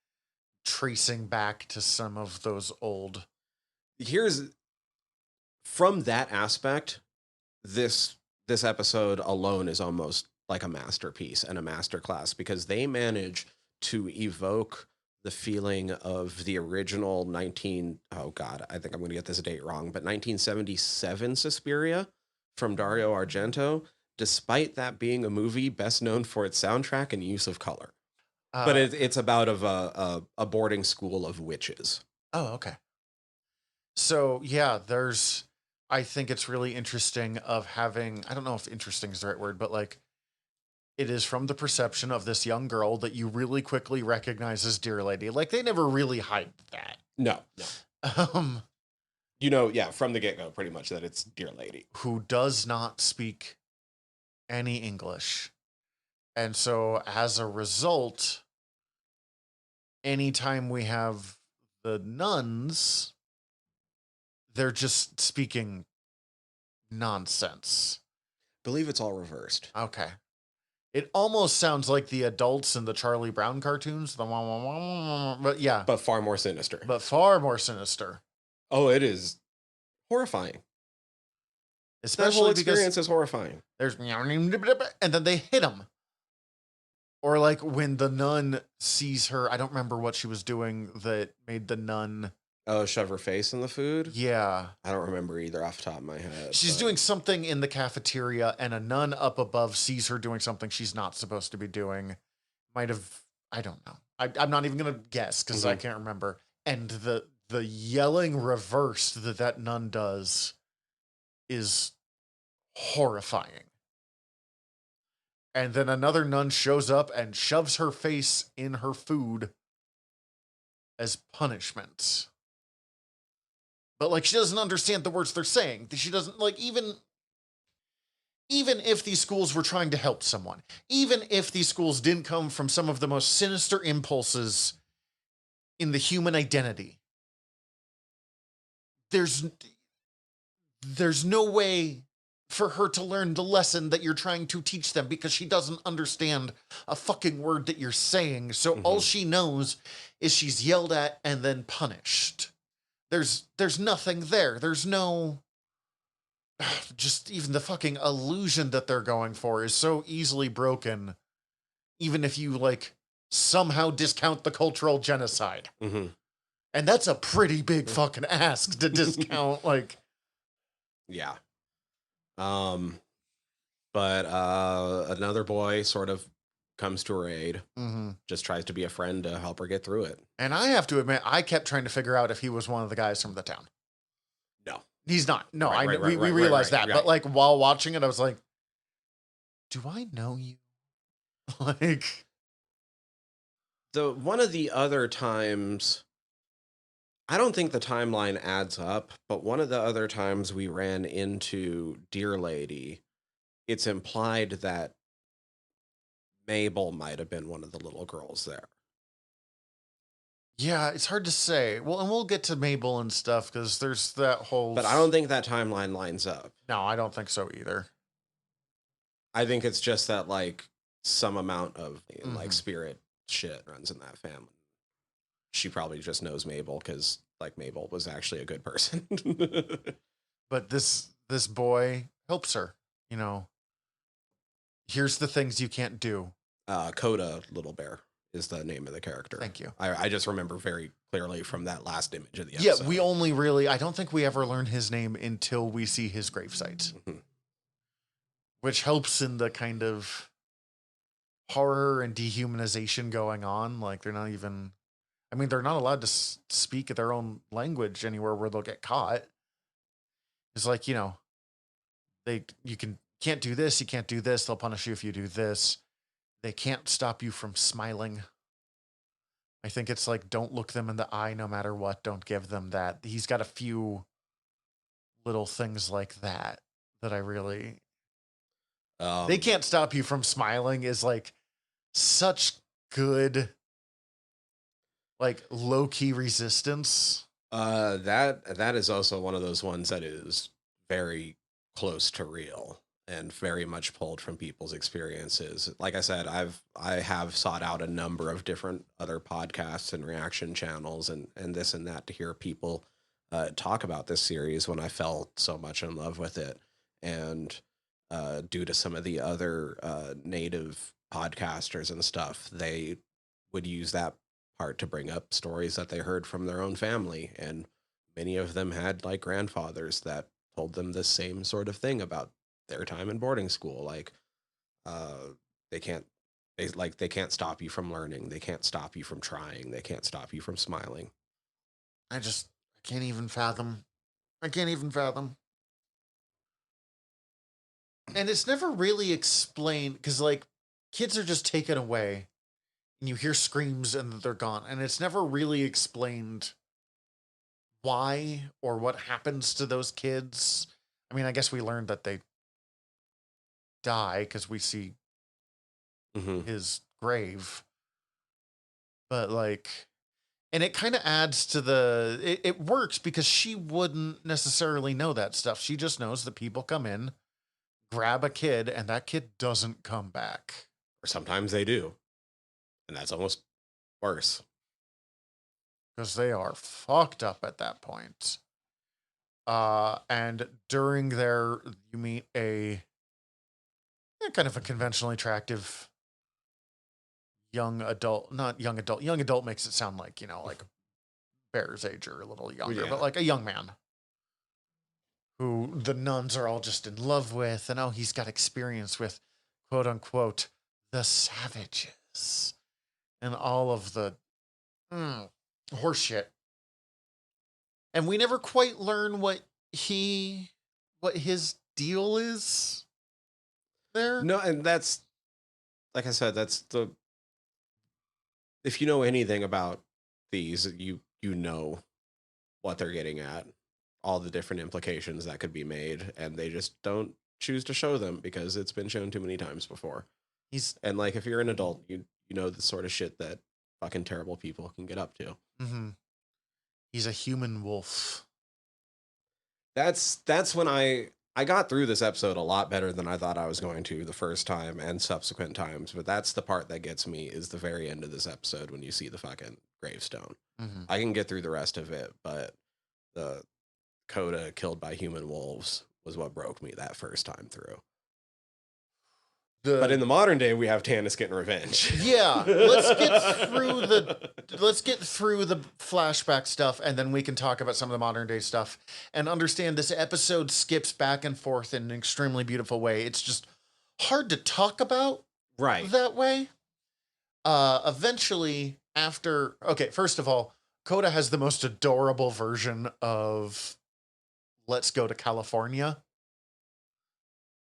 tracing back to some of those old. From that aspect, this episode alone is almost like a masterpiece and a masterclass, because they manage to evoke the feeling of the original I think I'm going to get this date wrong, but 1977 Suspiria from Dario Argento, despite that being a movie best known for its soundtrack and use of color. But it's about a boarding school of witches. Oh, okay. So yeah, I think it's really interesting of having, I don't know if interesting is the right word, but like, it is from the perception of this young girl that you really quickly recognize as Deer Lady. Like, they never really hide that. No. From the get-go, pretty much, that it's Deer Lady. Who does not speak any English. And so, as a result, anytime we have the nuns, they're just speaking nonsense. I believe it's all reversed. Okay. It almost sounds like the adults in the Charlie Brown cartoons. But yeah. But far more sinister. But far more sinister. Oh, it is horrifying. Especially that whole experience is horrifying. There's and then they hit him. Or like when the nun sees her, I don't remember what she was doing that made the nun... Oh, shove her face in the food? Yeah. I don't remember either off the top of my head. She's doing something in the cafeteria, and a nun up above sees her doing something she's not supposed to be doing. Might have... I don't know. I'm not even going to guess, because I can't remember. And the yelling reverse that nun does is horrifying. And then another nun shows up and shoves her face in her food as punishment. But, like, she doesn't understand the words they're saying. She doesn't, like, even if these schools were trying to help someone, even if these schools didn't come from some of the most sinister impulses in the human identity, there's no way for her to learn the lesson that you're trying to teach them, because she doesn't understand a fucking word that you're saying. So all she knows is she's yelled at and then punished. There's nothing there. There's no... Just even the fucking illusion that they're going for is so easily broken, even if you, like, somehow discount the cultural genocide. And that's a pretty big fucking ask to discount, like... Yeah. But another boy sort of comes to her aid, just tries to be a friend to help her get through it. And I have to admit, I kept trying to figure out if he was one of the guys from the town. No. He's not. No, we realized that. But, like, while watching it, I was like, do I know you? Like... One of the other times... I don't think the timeline adds up, but one of the other times we ran into Dear Lady, it's implied that Mabel might have been one of the little girls there. Yeah, it's hard to say. Well, and we'll get to Mabel and stuff, because there's that whole... But I don't think that timeline lines up. No, I don't think so either. I think it's just that, like, some amount of, like, spirit shit runs in that family. She probably just knows Mabel because, like, Mabel was actually a good person. But this boy helps her, you know. Here's the things you can't do. Coda Little Bear is the name of the character. Thank you. I just remember very clearly from that last image of the episode. Yeah, we only really... I don't think we ever learn his name until we see his gravesite. Which helps in the kind of horror and dehumanization going on. Like, they're not even... I mean, they're not allowed to speak their own language anywhere where they'll get caught. It's like, you know, can't do this, you can't do this, they'll punish you if you do this. They can't stop you from smiling. I think it's like, don't look them in the eye no matter what, don't give them that. He's got a few little things like that I really... they can't stop you from smiling is like such good... like low-key resistance. That is also one of those ones that is very close to real and very much pulled from people's experiences. Like I said, I have sought out a number of different other podcasts and reaction channels and this and that to hear people talk about this series when I fell so much in love with it. And due to some of the other native podcasters and stuff, they would use that part to bring up stories that they heard from their own family, and many of them had like grandfathers that told them the same sort of thing about their time in boarding school. Like they can't stop you from learning, they can't stop you from trying, they can't stop you from smiling. I can't even fathom. And it's never really explained, because like kids are just taken away and you hear screams and they're gone. And it's never really explained why or what happens to those kids. I mean, I guess we learned that they die because we see his grave. But like, and it kind of adds to it works because she wouldn't necessarily know that stuff. She just knows that people come in, grab a kid, and that kid doesn't come back. Or sometimes they do. And that's almost worse. Because they are fucked up at that point. And during their, you meet a kind of a conventionally attractive young adult, not young adult. Young adult makes it sound like, like Bear's age or a little younger, but like a young man who the nuns are all just in love with. And he's got experience with, quote unquote, the savages and all of the horse shit. And we never quite learn what his deal is there. No, and that's, like I said, that's if you know anything about these, you know what they're getting at, all the different implications that could be made, and they just don't choose to show them because it's been shown too many times before. And like, if you're an adult, you know the sort of shit that fucking terrible people can get up to. Mm-hmm. He's a human wolf. That's when I got through this episode a lot better than I thought I was going to the first time and subsequent times. But that's the part that gets me, is the very end of this episode when you see the fucking gravestone. Mm-hmm. I can get through the rest of it, but the Coda killed by human wolves was what broke me that first time through. But in the modern day, we have Tannis getting revenge. Yeah, let's get through the flashback stuff, and then we can talk about some of the modern day stuff and understand this episode skips back and forth in an extremely beautiful way. It's just hard to talk about that way. Eventually, first of all, Coda has the most adorable version of "Let's Go to California"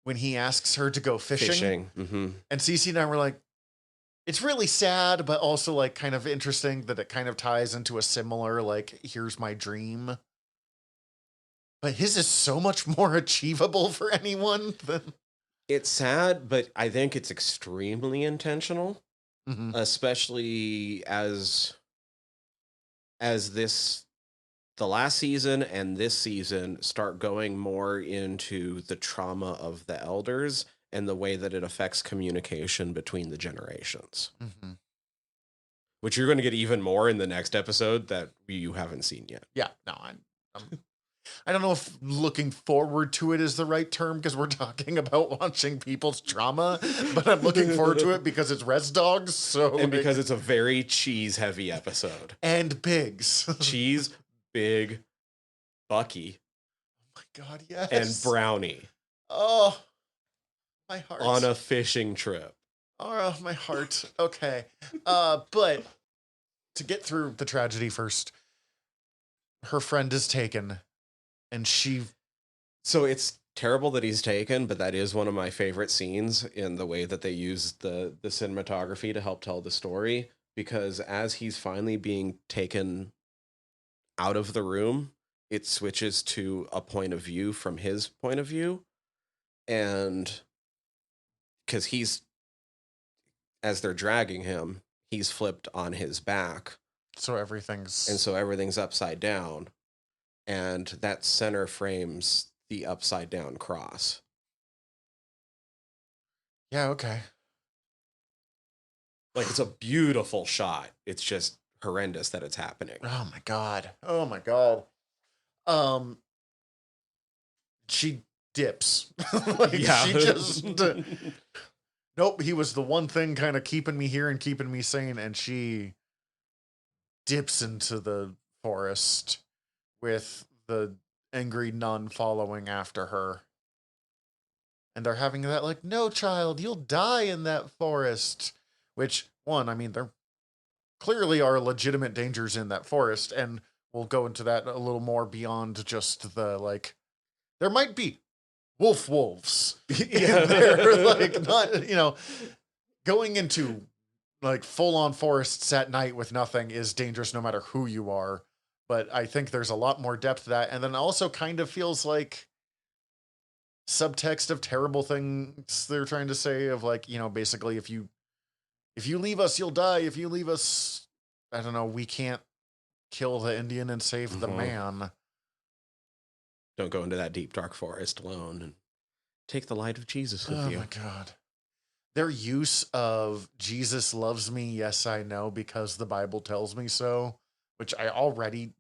when he asks her to go fishing. Mm-hmm. And Cece and I were like, it's really sad, but also like kind of interesting that it kind of ties into a similar, like, here's my dream. But his is so much more achievable for anyone than... It's sad, but I think it's extremely intentional, especially as the last season and this season start going more into the trauma of the elders and the way that it affects communication between the generations. Which you're going to get even more in the next episode that you haven't seen yet. Yeah, no, I don't know if looking forward to it is the right term, because we're talking about watching people's trauma, but I'm looking forward to it because it's Res Dogs. So, because it's a very cheese heavy episode. And pigs. Cheese, Big, Bucky. Oh my God, yes. And Brownie. Oh, my heart. On a fishing trip. Oh, my heart. Okay. But to get through the tragedy first, her friend is taken, and So it's terrible that he's taken, but that is one of my favorite scenes in the way that they use the cinematography to help tell the story, because as he's finally being taken out of the room, it switches to a point of view from his point of view. And because as they're dragging him, he's flipped on his back. So everything's upside down. And that center frames the upside down cross. Yeah, okay. Like, it's a beautiful shot. It's just horrendous that it's happening. Oh my God. She dips. She just nope, he was the one thing kind of keeping me here and keeping me sane, and she dips into the forest with the angry nun following after her. And they're having that, like, no, child, you'll die in that forest. Which, there clearly are legitimate dangers in that forest, and we'll go into that a little more beyond just the, like, there might be wolves in there, like, not, going into, like, full-on forests at night with nothing is dangerous no matter who you are, but I think there's a lot more depth to that, and then also kind of feels like subtext of terrible things they're trying to say, of, like, basically, if you leave us, you'll die. If you leave us, I don't know, we can't kill the Indian and save the man. Don't go into that deep, dark forest alone, and take the light of Jesus with you. Oh, my God. their use of Jesus loves me, yes, I know, because the Bible tells me so, which I already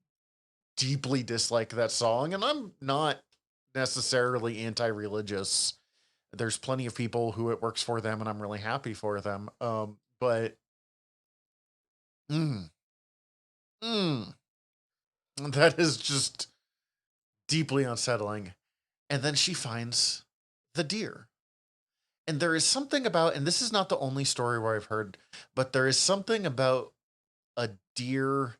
deeply dislike that song, and I'm not necessarily anti-religious. There's plenty of people who it works for them, and I'm really happy for them. But mm, mm, that is just deeply unsettling. And then she finds the deer. And there is something about, and this is not the only story where I've heard, but there is something about a deer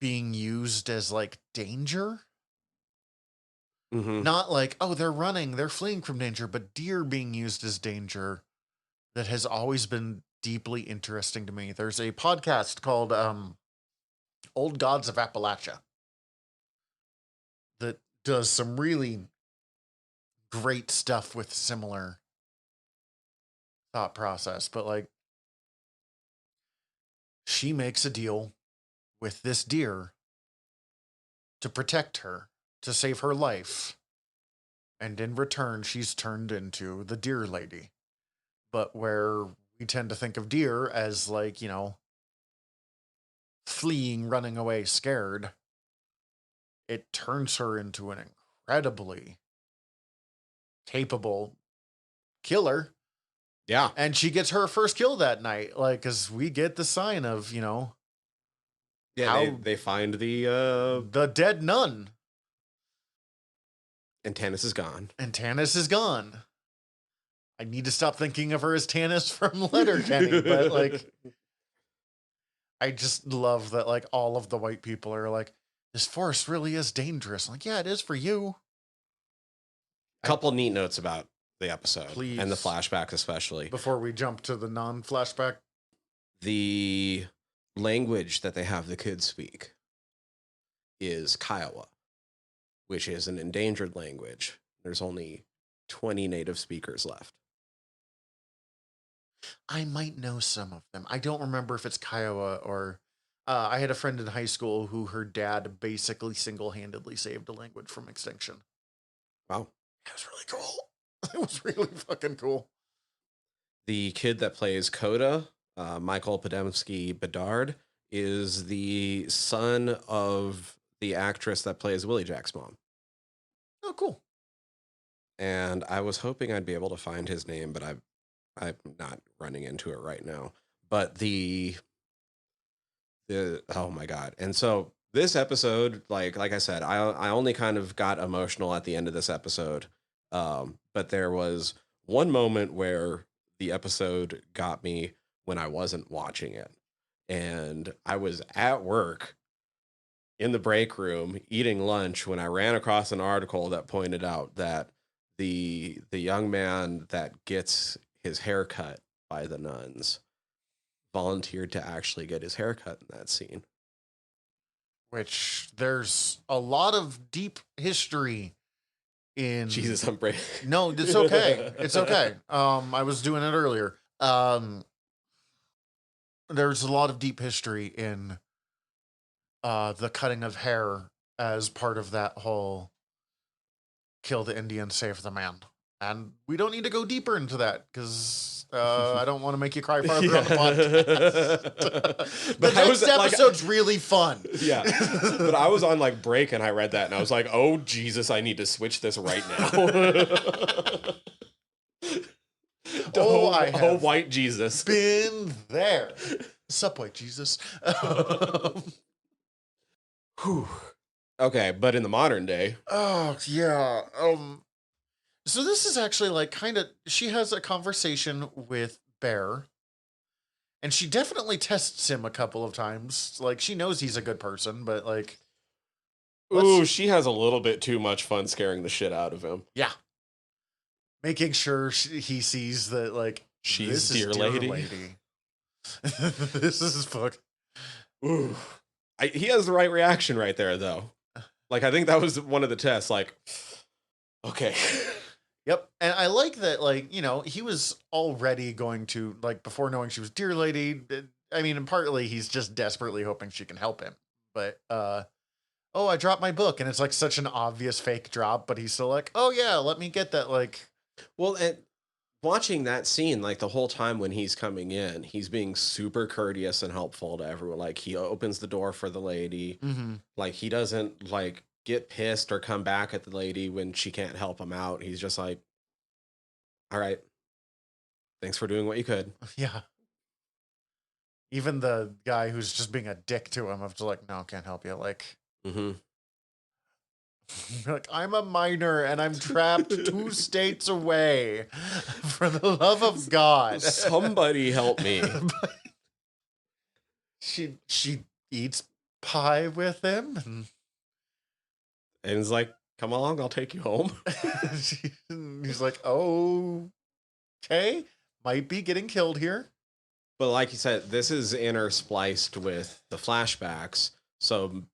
being used as like danger. Mm-hmm. Not like, oh, they're running, they're fleeing from danger, but deer being used as danger that has always been deeply interesting to me. There's a podcast called Old Gods of Appalachia that does some really great stuff with similar thought process. But like, she makes a deal with this deer to protect her, to save her life. And in return, she's turned into the deer lady. But where we tend to think of deer as like, fleeing, running away, scared, it turns her into an incredibly capable killer. Yeah. And she gets her first kill that night. Like, because we get the sign of, Yeah, they find the dead nun. And Tanis is gone. I need to stop thinking of her as Tanis from Letterkenny, but like, I just love that like all of the white people are like, this forest really is dangerous. I'm like, yeah, it is for you. Couple neat notes about the episode. Please. And the flashbacks especially. Before we jump to the non-flashback. The language that they have the kids speak is Kiowa, which is an endangered language. There's only 20 native speakers left. I might know some of them. I don't remember if it's Kiowa or... I had a friend in high school who her dad basically single-handedly saved a language from extinction. Wow. It was really cool. It was really fucking cool. The kid that plays Coda, Michael Podemsky Bedard, is the son of the actress that plays Willie Jack's mom. Oh, cool. And I was hoping I'd be able to find his name, but I'm not running into it right now. But the oh my God. And so this episode, like I said, I only kind of got emotional at the end of this episode. But there was one moment where the episode got me when I wasn't watching it. And I was at work in the break room eating lunch when I ran across an article that pointed out that the young man that gets his hair cut by the nuns volunteered to actually get his hair cut in that scene. Which there's a lot of deep history in... Jesus, I'm breaking. No, it's okay. It's okay. I was doing it earlier. There's a lot of deep history in the cutting of hair as part of that whole kill the Indian, save the man. And we don't need to go deeper into that because I don't want to make you cry farther on the podcast. The next episode's really fun. Yeah. But I was on like break and I read that and I was like, oh, Jesus, I need to switch this right now. Oh, white Jesus. Been there. Sup, white Jesus. Whew. Okay, but in the modern day. Oh, yeah. So this is actually like kind of, she has a conversation with Bear, and she definitely tests him a couple of times. Like, she knows he's a good person, but like... Ooh, she has a little bit too much fun scaring the shit out of him. Yeah. Making sure he sees that, like, she's dear lady. This is fuck. Ooh. He has the right reaction right there, though. Like, I think that was one of the tests. Like, okay. Yep. And I like that, like, he was already going to, like, before knowing she was dear lady. I mean, and partly he's just desperately hoping she can help him. But, oh, I dropped my book. And it's, like, such an obvious fake drop. But he's still like, oh, yeah, let me get that, like... Well, and watching that scene, like the whole time when he's coming in, he's being super courteous and helpful to everyone. Like he opens the door for the lady. Mm-hmm. Like he doesn't like get pissed or come back at the lady when she can't help him out. He's just like, all right, thanks for doing what you could. Yeah. Even the guy who's just being a dick to him, of just like, no, can't help you. Like, like, I'm a minor and I'm trapped 2 states away. For the love of God, somebody help me. she eats pie with him, and he's like, come along, I'll take you home. He's like, oh, okay, might be getting killed here. But like you said, this is interspliced with the flashbacks, so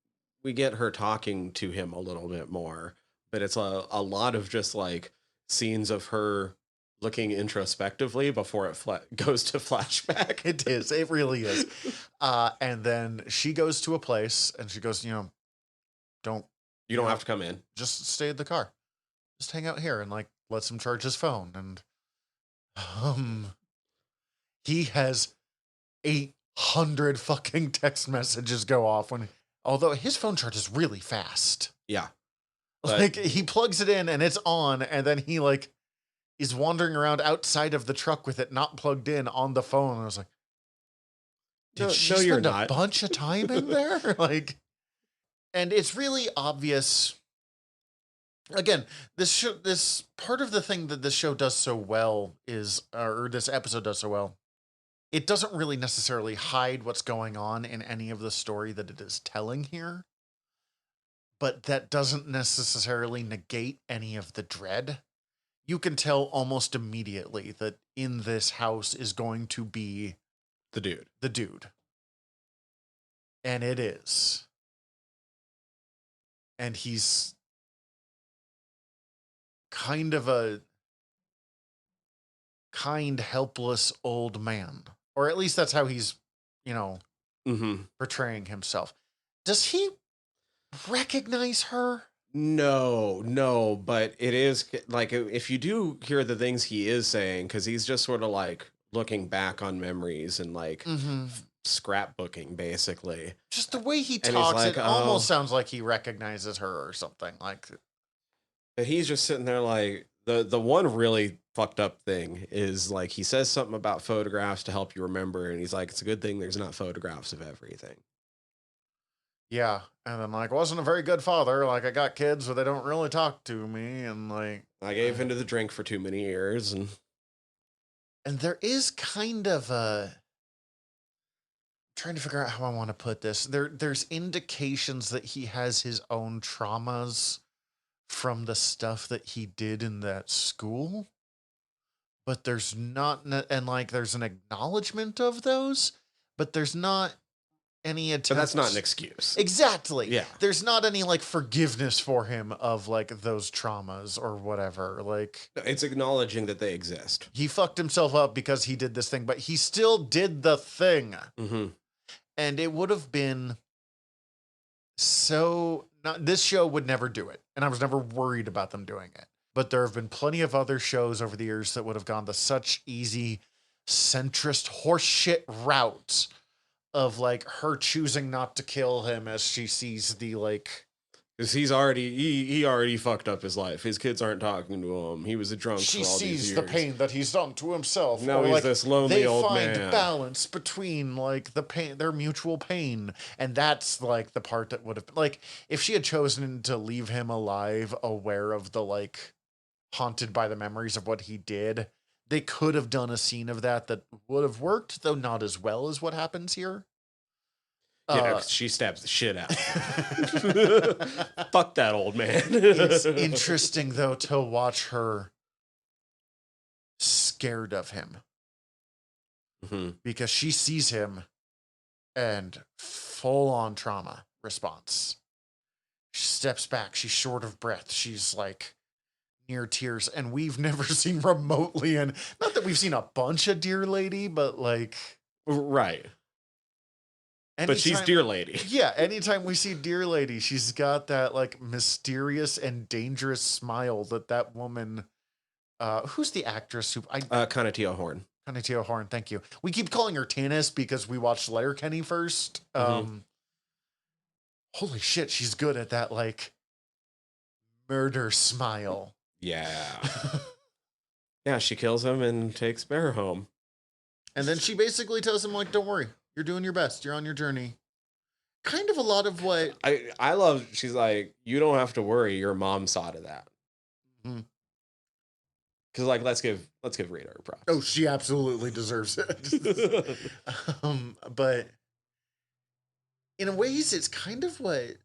we get her talking to him a little bit more. But it's a lot of just like scenes of her looking introspectively before it goes to flashback. It is. It really is. And then she goes to a place and she goes, you don't have to come in. Just stay in the car. Just hang out here and like lets him charge his phone. And he has 800 fucking text messages go off although his phone charges really fast. Yeah. Like he plugs it in and it's on, and then he like is wandering around outside of the truck with it not plugged in on the phone. And I was like, did she spend a bunch of time in there? Like, and it's really obvious. Again, this part of the thing that this show does so well is, or this episode does so well, it doesn't really necessarily hide what's going on in any of the story that it is telling here. But that doesn't necessarily negate any of the dread. You can tell almost immediately that in this house is going to be the dude. And it is. And he's kind of a helpless old man. Or at least that's how he's, portraying himself. Does he recognize her? No, but it is like, if you do hear the things he is saying, because he's just sort of like looking back on memories and like scrapbooking, basically. Just the way he talks, like, it almost sounds like he recognizes her or something. Like, but he's just sitting there like, the one really fucked up thing is like he says something about photographs to help you remember, and he's like, it's a good thing there's not photographs of everything. Yeah, and then like, wasn't a very good father. Like, I got kids, but they don't really talk to me, and like, I gave into the drink for too many years, and there is kind of a, I'm trying to figure out how I want to put this. There's indications that he has his own traumas from the stuff that he did in that school, but there's not, and like, there's an acknowledgement of those, but there's not any attempt. But that's not an excuse. Exactly. Yeah. There's not any like forgiveness for him of like those traumas or whatever. Like, it's acknowledging that they exist. He fucked himself up because he did this thing, but he still did the thing. Mm-hmm. And it would have been this show would never do it. And I was never worried about them doing it. But there have been plenty of other shows over the years that would have gone to such easy centrist horseshit routes of like her choosing not to kill him as she sees the like, because he already fucked up his life. His kids aren't talking to him. He was a drunk. She for all these sees years. the pain that he's done to himself. Now or he's like, this lonely old man. They find balance between like the pain, their mutual pain, and that's like the part that would have been like, if she had chosen to leave him alive, aware of the like haunted by the memories of what he did, they could have done a scene of that would have worked, though not as well as what happens here. Yeah, she stabs the shit out. Fuck that old man. It's interesting, though, to watch her scared of him. Mm-hmm. Because she sees him and full-on trauma response. She steps back. She's short of breath. She's like near tears. And we've never seen remotely, and not that we've seen a bunch of Dear Lady, but like... Right. Anytime, but she's Dear Lady. Yeah, anytime we see Dear Lady, she's got that like mysterious and dangerous smile that woman who's the actress who Conatio Horn. Conatio Horn, thank you. We keep calling her Tannis because we watched Letterkenny first. Holy shit, she's good at that, like, murder smile. Yeah. Yeah, she kills him and takes Bear home. And then she basically tells him, like, don't worry, you're doing your best. You're on your journey. Kind of a lot of what... I love, she's like, you don't have to worry, your mom saw to that. Because, like, let's give Rita her props. Oh, she absolutely deserves it. But in ways, it's kind of what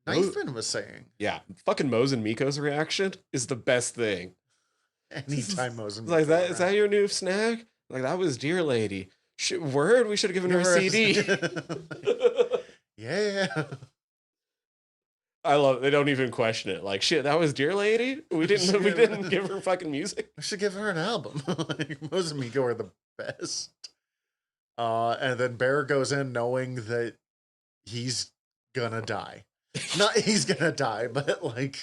Knifeman was saying. Yeah, fucking Mose and Miko's reaction is the best thing. Anytime Mose and Miko like that, is that your new snack? Like, that was Dear Lady. Word, we should have given her a CD. Yeah. I love it. They don't even question it. Like, shit, that was Dear Lady? We didn't give her fucking music. We should give her an album. Like, Mose and Miko are the best. And then Bear goes in knowing that he's gonna die. Not he's gonna die, but like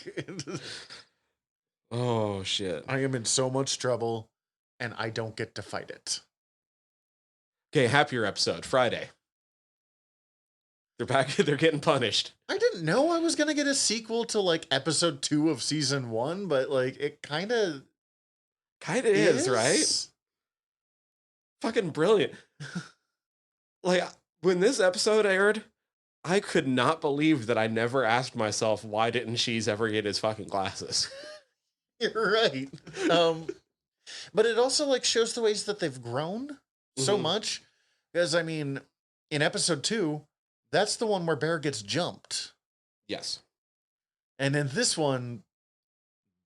oh shit. I am in so much trouble and I don't get to fight it. Okay, happier episode, Friday. They're back, they're getting punished. I didn't know I was gonna get a sequel to like episode 2 of season 1, but like it kinda is, right? Fucking brilliant. Like, when this episode aired, I could not believe that I never asked myself, why didn't She's ever get his fucking glasses? You're right. But it also like shows the ways that they've grown so much. Because I mean, in episode 2, that's the one where Bear gets jumped. Yes. And in this one,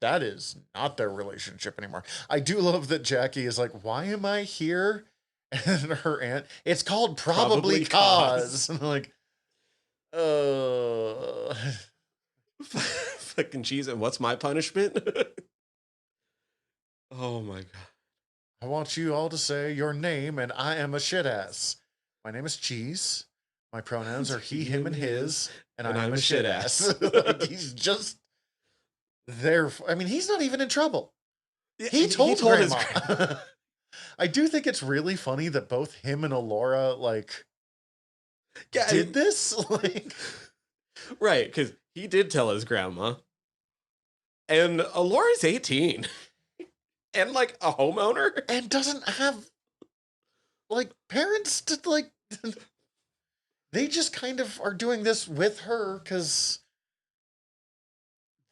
that is not their relationship anymore. I do love that Jackie is like, why am I here? And her aunt, it's called Probably Cause. And I'm like, fucking cheese. And what's my punishment? Oh my God. I want you all to say your name, and I am a shit ass. My name is Cheese. My pronouns are he, him, and his, and I'm a shit ass. Like, he's just there. I mean, he's not even in trouble. He told Grandma. I do think it's really funny that both him and Alora, like, did this. Like, right, because he did tell his grandma. And Alora's 18. And, like, a homeowner. And doesn't have, like, parents to, like... They just kind of are doing this with her because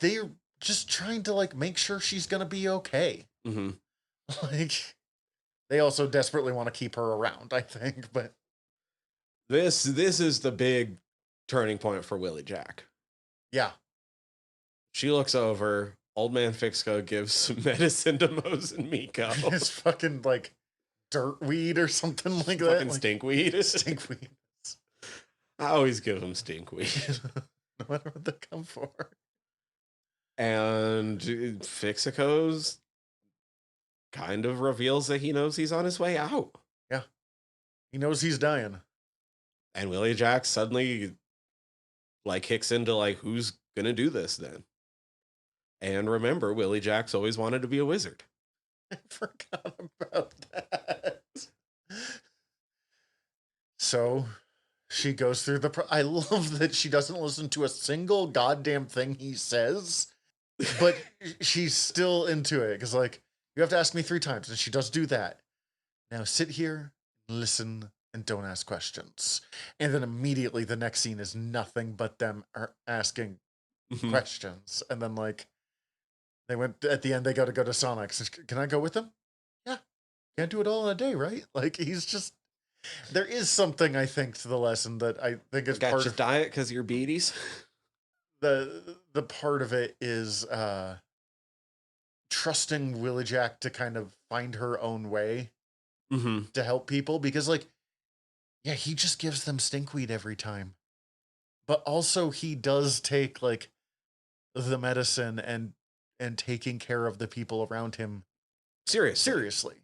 they're just trying to, like, make sure she's gonna be okay. Like... They also desperately want to keep her around, I think, but... This is the big turning point for Willie Jack. Yeah. She looks over, old man Fixco gives some medicine to Mose and Miko. It's fucking, like, dirt weed or something like that. Fucking stinkweed. Stinkweed. I always give them stinkweed. No matter what they come for. And Fixco's kind of reveals that he knows he's on his way out. Yeah. He knows he's dying. And Willie Jack suddenly, like, kicks into, like, who's gonna do this then? And remember, Willie Jack's always wanted to be a wizard. I forgot about that. So, she goes through I love that she doesn't listen to a single goddamn thing he says, but she's still into it, because, like, you have to ask me 3 times, and she does do that. Now sit here, listen, and don't ask questions. And then immediately the next scene is nothing but them asking questions. And then, like, they went, at the end, they got to go to Sonic's. Can I go with them? Yeah. Can't do it all in a day, right? Like, he's just... There is something, I think, to the lesson that I think is part of... diet because of your beaties? The part of it is... trusting Willie Jack to kind of find her own way to help people, because, like, yeah, he just gives them stinkweed every time, but also he does take, like, the medicine and taking care of the people around him seriously.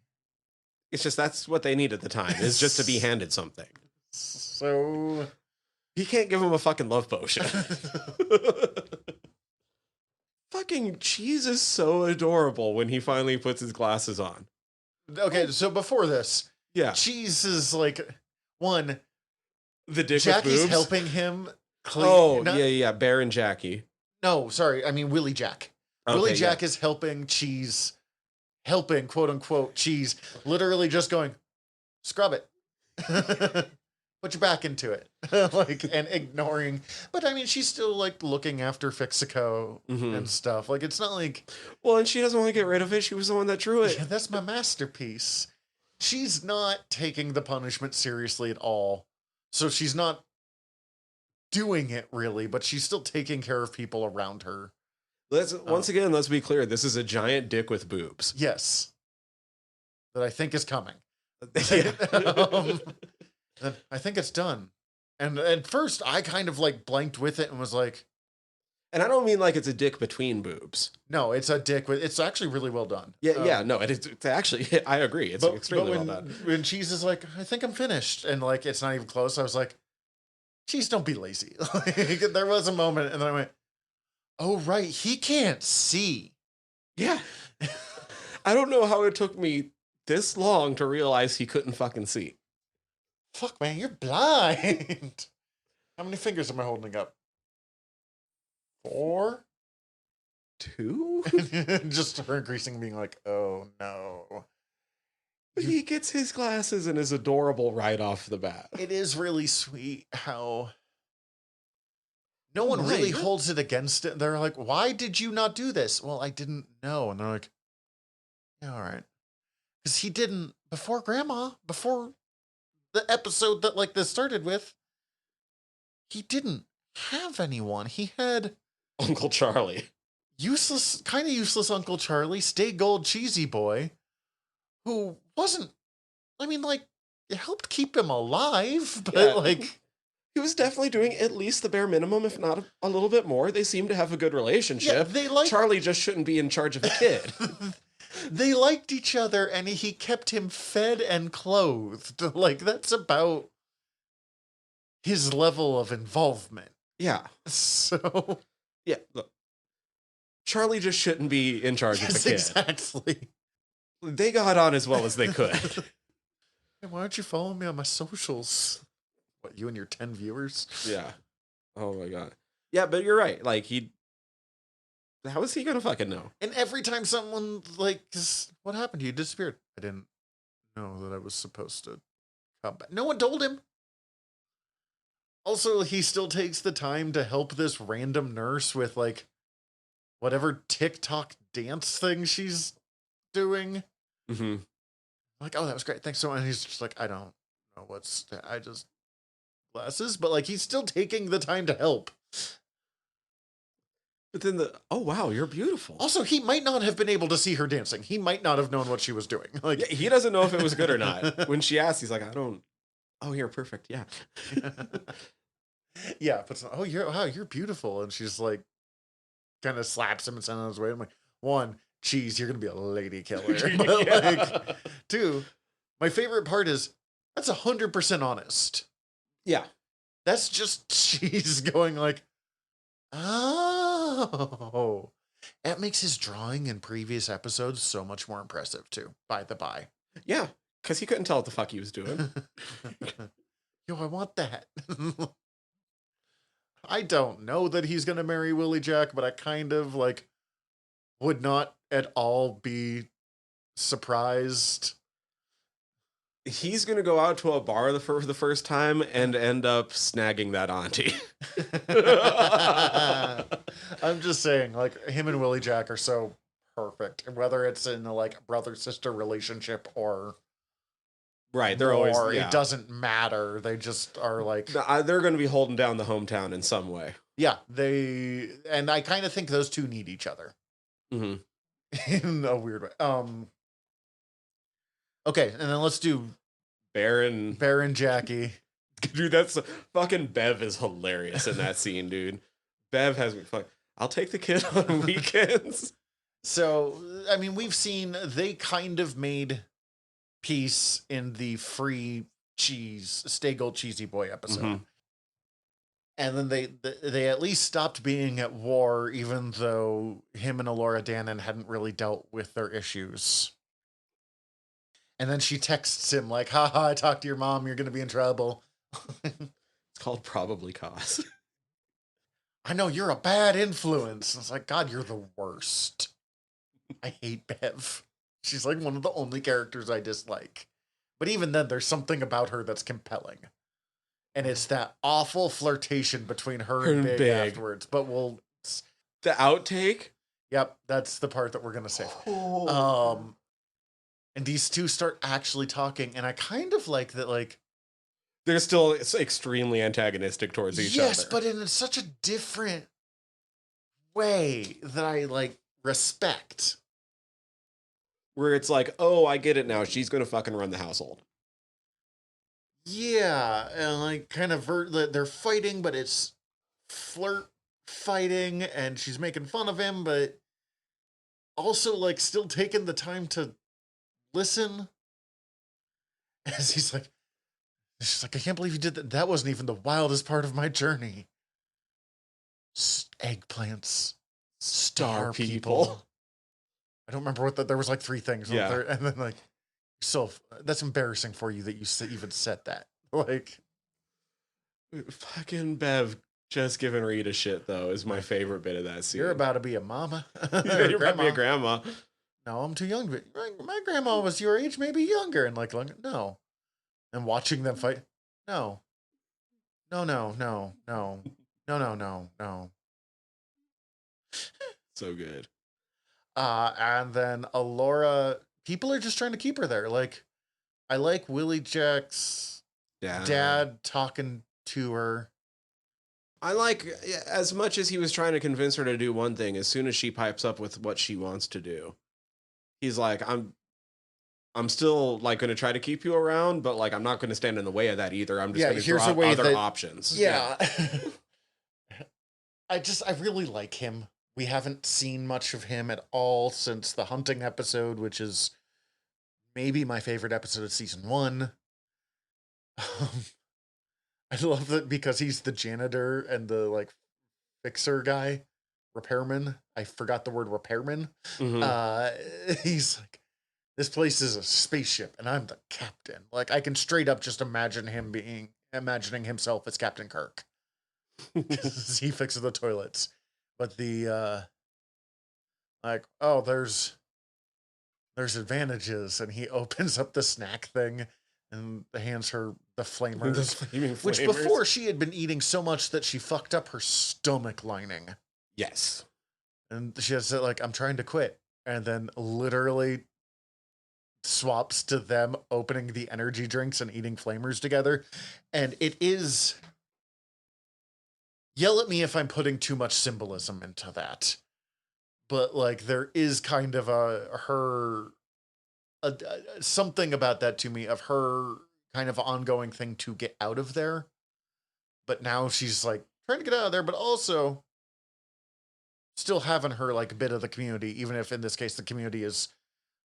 It's just that's what they need at the time, is just to be handed something. So he can't give him a fucking love potion. Fuck fucking Cheese is so adorable when he finally puts his glasses on. Okay, so before this, yeah, Cheese is like one. The dick Jackie's with boobs? helping him. Yeah, Bear and Jackie. No, sorry, I mean Willie Jack. Okay, Willie Jack is helping Cheese, quote unquote Cheese, literally just going, scrub it. Put your back into it. Like, and ignoring. But I mean, she's still like looking after Fixico and stuff. Like, it's not like. Well, and she doesn't want to get rid of it. She was the one that drew it. Yeah, that's my masterpiece. She's not taking the punishment seriously at all. So she's not doing it really, but she's still taking care of people around her. Once again, let's be clear. This is a giant dick with boobs. Yes. That I think is coming. Yeah. I think it's done. And at first, I kind of like blanked with it and was like... And I don't mean like it's a dick between boobs. No, it's a dick with... It's actually really well done. Yeah, no, it's actually... I agree. It's extremely well done. When Cheese is like, I think I'm finished, and like, it's not even close, I was like, Cheese, don't be lazy. Like, there was a moment, and then I went, oh, right, he can't see. Yeah. I don't know how it took me this long to realize he couldn't fucking see. Fuck, man, you're blind. How many fingers am I holding up? 4? 2? Just her increasing, being like, oh no. He gets his glasses and is adorable right off the bat. It is really sweet how no one really holds it against it. They're like, why did you not do this? Well, I didn't know. And they're like, yeah, all right. Because he didn't, before the episode that like this started with, he didn't have anyone. He had Uncle Charlie. Kind of useless Uncle Charlie, stay gold cheesy boy, who wasn't, I mean, like, it helped keep him alive, but like... He was definitely doing at least the bare minimum, if not a little bit more. They seem to have a good relationship. Yeah, Charlie just shouldn't be in charge of a kid. They liked each other, and he kept him fed and clothed. Like, that's about his level of involvement. Yeah. So... Yeah, look. Charlie just shouldn't be in charge of the kid. Exactly. They got on as well as they could. Hey, why don't you follow me on my socials? What, you and your 10 viewers? Yeah. Oh my god. Yeah, but you're right. Like, how is he gonna fucking know? And every time someone, like, what happened? You disappeared. I didn't know that I was supposed to come back. No one told him. Also, he still takes the time to help this random nurse with, like, whatever TikTok dance thing she's doing. Mm-hmm. Like, oh, that was great. Thanks so much. And he's just like, I don't know I just glasses, but like, he's still taking the time to help. But then oh wow, you're beautiful. Also, he might not have been able to see her dancing. He might not have known what she was doing. Like, yeah, he doesn't know if it was good or not. When she asked, he's like, I don't. Oh, you're perfect. Yeah. Yeah, but oh, you're beautiful, and she's like, kind of slaps him and sends him on his way. I'm like, 1, Cheese, you're gonna be a lady killer. But like, 2, my favorite part is that's 100% honest. Yeah, that's just Cheese going like, oh, that makes his drawing in previous episodes so much more impressive too. By the by, yeah, because he couldn't tell what the fuck he was doing. Yo, I want that. I don't know that he's gonna marry Willie Jack, but I kind of like would not at all be surprised. He's gonna go out to a bar for the first time and end up snagging that auntie. I'm just saying, like, him and Willie Jack are so perfect, whether it's in a like brother-sister relationship or right, they're always, yeah. It doesn't matter. They just are like, they're going to be holding down the hometown in some way. Yeah, and I kind of think those two need each other. Mm-hmm. In a weird way. Okay, and then let's do Bear and Jackie. Dude, that's fucking Bev is hilarious in that scene, dude. Bev has me fuck. I'll take the kid on weekends. So, I mean, we've seen they kind of made peace in the free cheese, Stay Gold Cheesy Boy episode. Mm-hmm. And then they at least stopped being at war, even though him and Elora Danan hadn't really dealt with their issues. And then she texts him like, haha, I talked to your mom, you're going to be in trouble. It's called Probably Cause. I know, you're a bad influence. It's like, God, you're the worst. I hate Bev. She's like one of the only characters I dislike. But even then, there's something about her that's compelling. And it's that awful flirtation between her and Big afterwards. But the outtake? Yep, that's the part that we're going to save. And these two start actually talking, and I kind of like that, like... They're still extremely antagonistic towards each other. Yes, but in such a different way that I, like, respect. Where it's like, oh, I get it now. She's going to fucking run the household. Yeah, and like kind of they're fighting, but it's flirt fighting, and she's making fun of him, but also like still taking the time to listen. As she's like, I can't believe you did that. That wasn't even the wildest part of my journey. Eggplants, star people. I don't remember what there was like 3 things. Yeah, and then like. So that's embarrassing for you that you even said that. Like, fucking Bev just giving Rita shit though is my favorite bit of that scene. You're about to be a mama. You're about to be a grandma. No, I'm too young. My grandma was your age, maybe younger, and like no. And watching them fight, no. So good. And then Elora. People are just trying to keep her there. Like, I like Willie Jack's dad talking to her. I like, as much as he was trying to convince her to do one thing, as soon as she pipes up with what she wants to do, he's like, I'm still like going to try to keep you around, but like I'm not going to stand in the way of that either. I'm just going to draw out other options. Yeah. I really like him. We haven't seen much of him at all since the hunting episode, which is maybe my favorite episode of season 1. I love that because he's the janitor and the like fixer guy, repairman. I forgot the word repairman. Mm-hmm. He's like, this place is a spaceship and I'm the captain. Like I can straight up just imagining himself as Captain Kirk. Because he fixes the toilets. But the like, oh, there's advantages, and he opens up the snack thing and hands her the flamers, which before she had been eating so much that she fucked up her stomach lining. Yes, and she has said like, I'm trying to quit, and then literally swaps to them opening the energy drinks and eating flamers together, and it is. Yell at me if I'm putting too much symbolism into that. But like there is kind of something about that to me of her kind of ongoing thing to get out of there. But now she's like trying to get out of there, but also still having her like a bit of the community, even if in this case the community is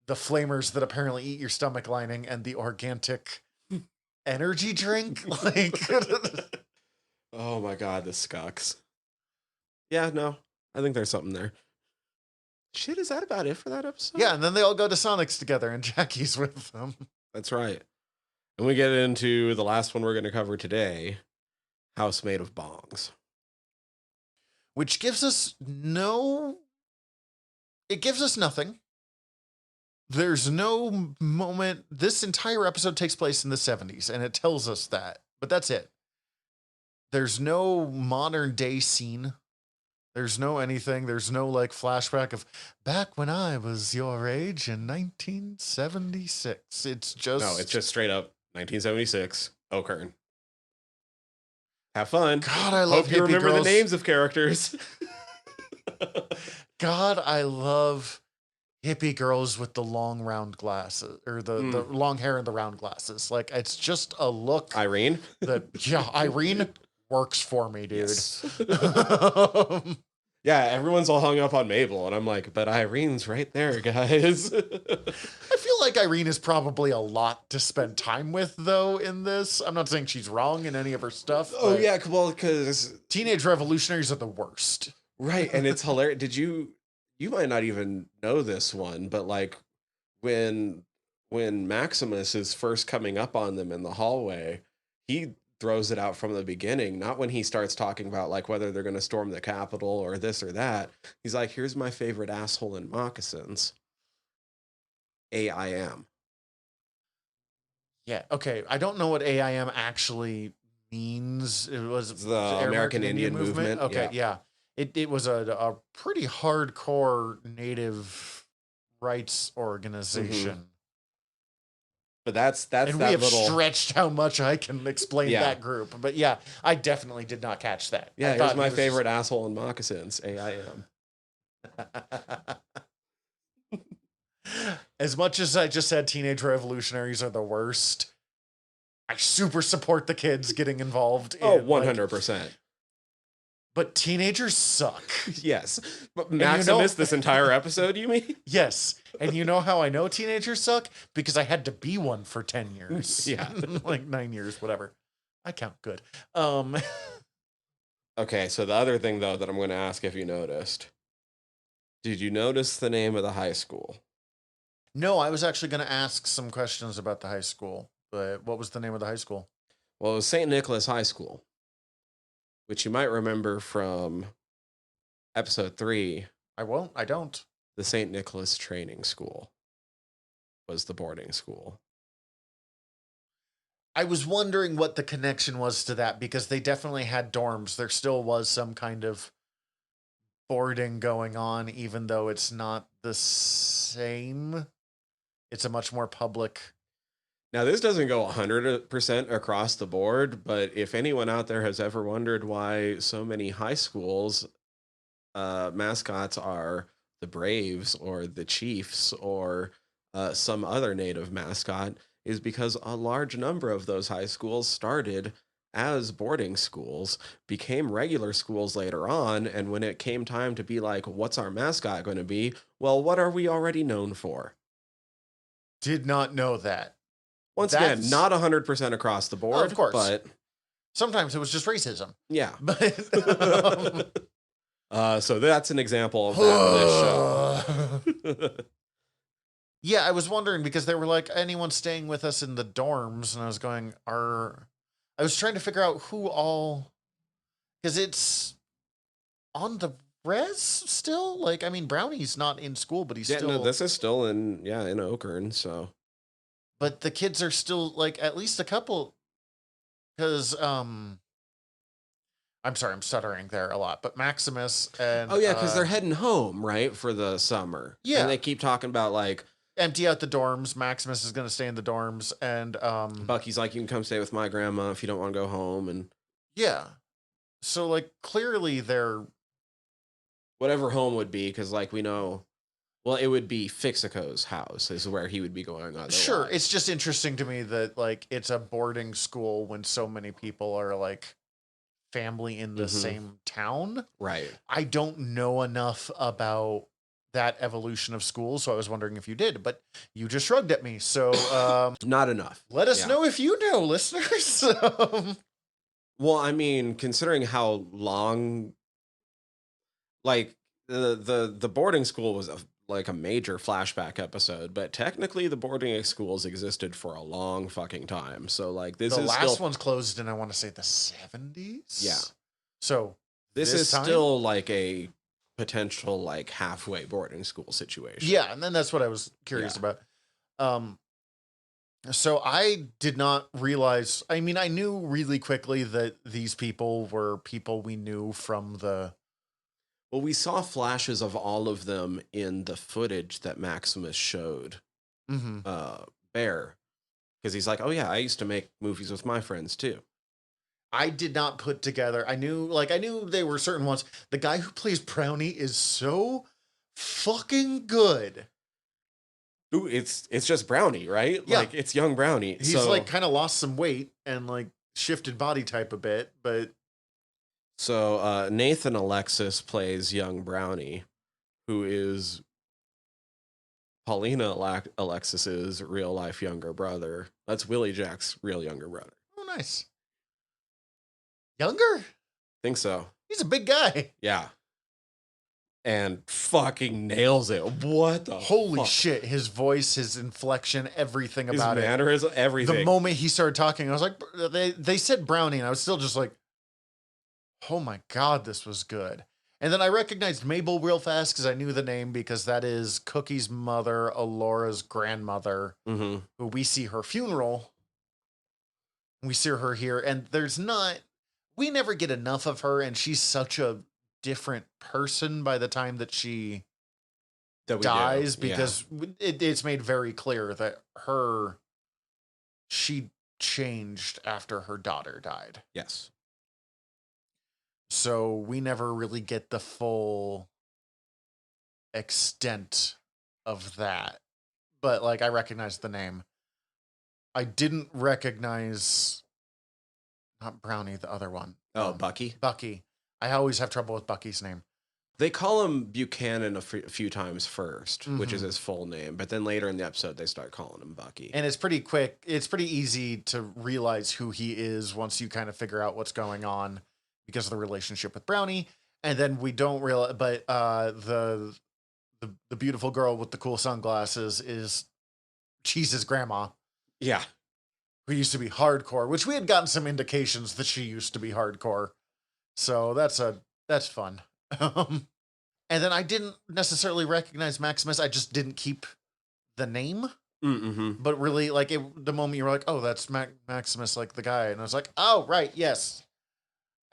the flamers that apparently eat your stomach lining and the organic energy drink. Like oh my God, the scucks. Yeah, no, I think there's something there. Shit, is that about it for that episode? Yeah, and then they all go to Sonic's together, and Jackie's with them. That's right. And we get into the last one we're going to cover today, House Made of Bongs. Which gives us it gives us nothing. There's no moment. This entire episode takes place in the 70s, and it tells us that. But that's it. There's no modern day scene. There's no anything. There's no like flashback of back when I was your age in 1976. It's just straight up 1976. O'Kern. Have fun. God, I love Hope you remember the names of characters. God, I love hippie girls with the long round glasses or the long hair and the round glasses. Like it's just a look. Irene. Irene works for me, dude. Yes. Yeah, everyone's all hung up on Mabel, and I'm like, but Irene's right there, guys. I feel like Irene is probably a lot to spend time with, though, in this. I'm not saying she's wrong in any of her stuff. Oh, yeah, well, because... Teenage revolutionaries are the worst. Right, and it's hilarious. You might not even know this one, but, like, when Maximus is first coming up on them in the hallway, he throws it out from the beginning, not when he starts talking about like whether they're going to storm the Capitol or this or that. He's like, here's my favorite asshole in moccasins, AIM. Yeah, okay. I don't know what AIM actually means. It was the American Indian movement. Okay, yeah. It was a pretty hardcore native rights organization. Mm-hmm. But that's and that we have little... stretched how much I can explain that group. But yeah, I definitely did not catch that. Yeah, here's my favorite asshole in moccasins, AIM. As much as I just said teenage revolutionaries are the worst, I super support the kids getting involved. Oh, 100%. But teenagers suck. Yes. But Maximus, this entire episode, you mean? Yes. And you know how I know teenagers suck? Because I had to be one for 10 years. Yeah. Like 9 years, whatever. I count good. Okay, so the other thing, though, that I'm going to ask if you noticed. Did you notice the name of the high school? No, I was actually going to ask some questions about the high school. But what was the name of the high school? Well, it was St. Nicholas High School, which you might remember from episode 3. I don't. The St. Nicholas Training School was the boarding school. I was wondering what the connection was to that, because they definitely had dorms. There still was some kind of boarding going on, even though it's not the same. It's a much more public... Now, this doesn't go 100% across the board, but if anyone out there has ever wondered why so many high schools mascots are the Braves or the Chiefs or some other native mascot, is because a large number of those high schools started as boarding schools, became regular schools later on, and when it came time to be like, what's our mascot going to be? Well, what are we already known for? Did not know that. Once again, not 100% across the board, of course. But sometimes it was just racism. Yeah. But so that's an example of that in this show. Yeah, I was wondering, because they were like, anyone staying with us in the dorms, and I was going, I was trying to figure out who all, because it's on the res still. Like, I mean, Brownie's not in school, but he's still... No, this is still in Okern, so... But the kids are still, like, at least a couple, because, I'm sorry, I'm stuttering there a lot, but Maximus and... Oh, yeah, because they're heading home, right, for the summer. Yeah. And they keep talking about, like... empty out the dorms. Maximus is going to stay in the dorms, and... Bucky's like, you can come stay with my grandma if you don't want to go home, and... Yeah. So, like, clearly they're... whatever home would be, because, like, we know... Well, it would be Fixico's house is where he would be going otherwise. Sure. It's just interesting to me that, like, it's a boarding school when so many people are, like, family in the same town. Right. I don't know enough about that evolution of schools, so I was wondering if you did, but you just shrugged at me, so... Not enough. Let us know if you know, listeners. Well, I mean, considering how long... Like, the boarding school was like a major flashback episode, but technically the boarding schools existed for a long fucking time. So like this the is last still... one's closed in, I want to say, the 70s. Yeah. So this is still like a potential like halfway boarding school situation. Yeah, and then that's what I was curious about. So I did not realize, I mean, I knew really quickly that these people were people we knew from the... Well, we saw flashes of all of them in the footage that Maximus showed Bear. Because he's like, oh yeah, I used to make movies with my friends too. I did not put together, I knew they were certain ones. The guy who plays Brownie is so fucking good. Ooh, it's just Brownie, right? Yeah. Like, it's young Brownie. He's like kind of lost some weight and like shifted body type a bit, but... So Nathan Alexis plays young Brownie, who is Paulina Alexis's real life younger brother. That's Willie Jack's real younger brother. Oh, nice. Younger? Think so. He's a big guy. Yeah. And fucking nails it. What the Holy fuck? shit. His voice, his inflection, everything about his mannerism, everything. The moment he started talking, I was like, they said Brownie, and I was still just like, oh my God, this was good. And then I recognized Mabel real fast because I knew the name, because that is Cookie's mother, Alora's grandmother, who we see her funeral. We see her here, and we never get enough of her, and she's such a different person by the time that she dies, because it's made very clear that she changed after her daughter died. Yes. So we never really get the full extent of that. But like, I recognize the name. I didn't recognize, not Brownie, the other one. Oh, Bucky? Bucky. I always have trouble with Bucky's name. They call him Buchanan a few times first, which is his full name. But then later in the episode, they start calling him Bucky. And it's pretty quick. It's pretty easy to realize who he is once you kind of figure out what's going on, because of the relationship with Brownie. And then we don't realize, but the beautiful girl with the cool sunglasses is Cheese's grandma. Yeah. Who used to be hardcore, which we had gotten some indications that she used to be hardcore. So that's fun. And then I didn't necessarily recognize Maximus. I just didn't keep the name. But really, like, the moment you were like, oh, that's Maximus, like the guy. And I was like, oh, right, yes.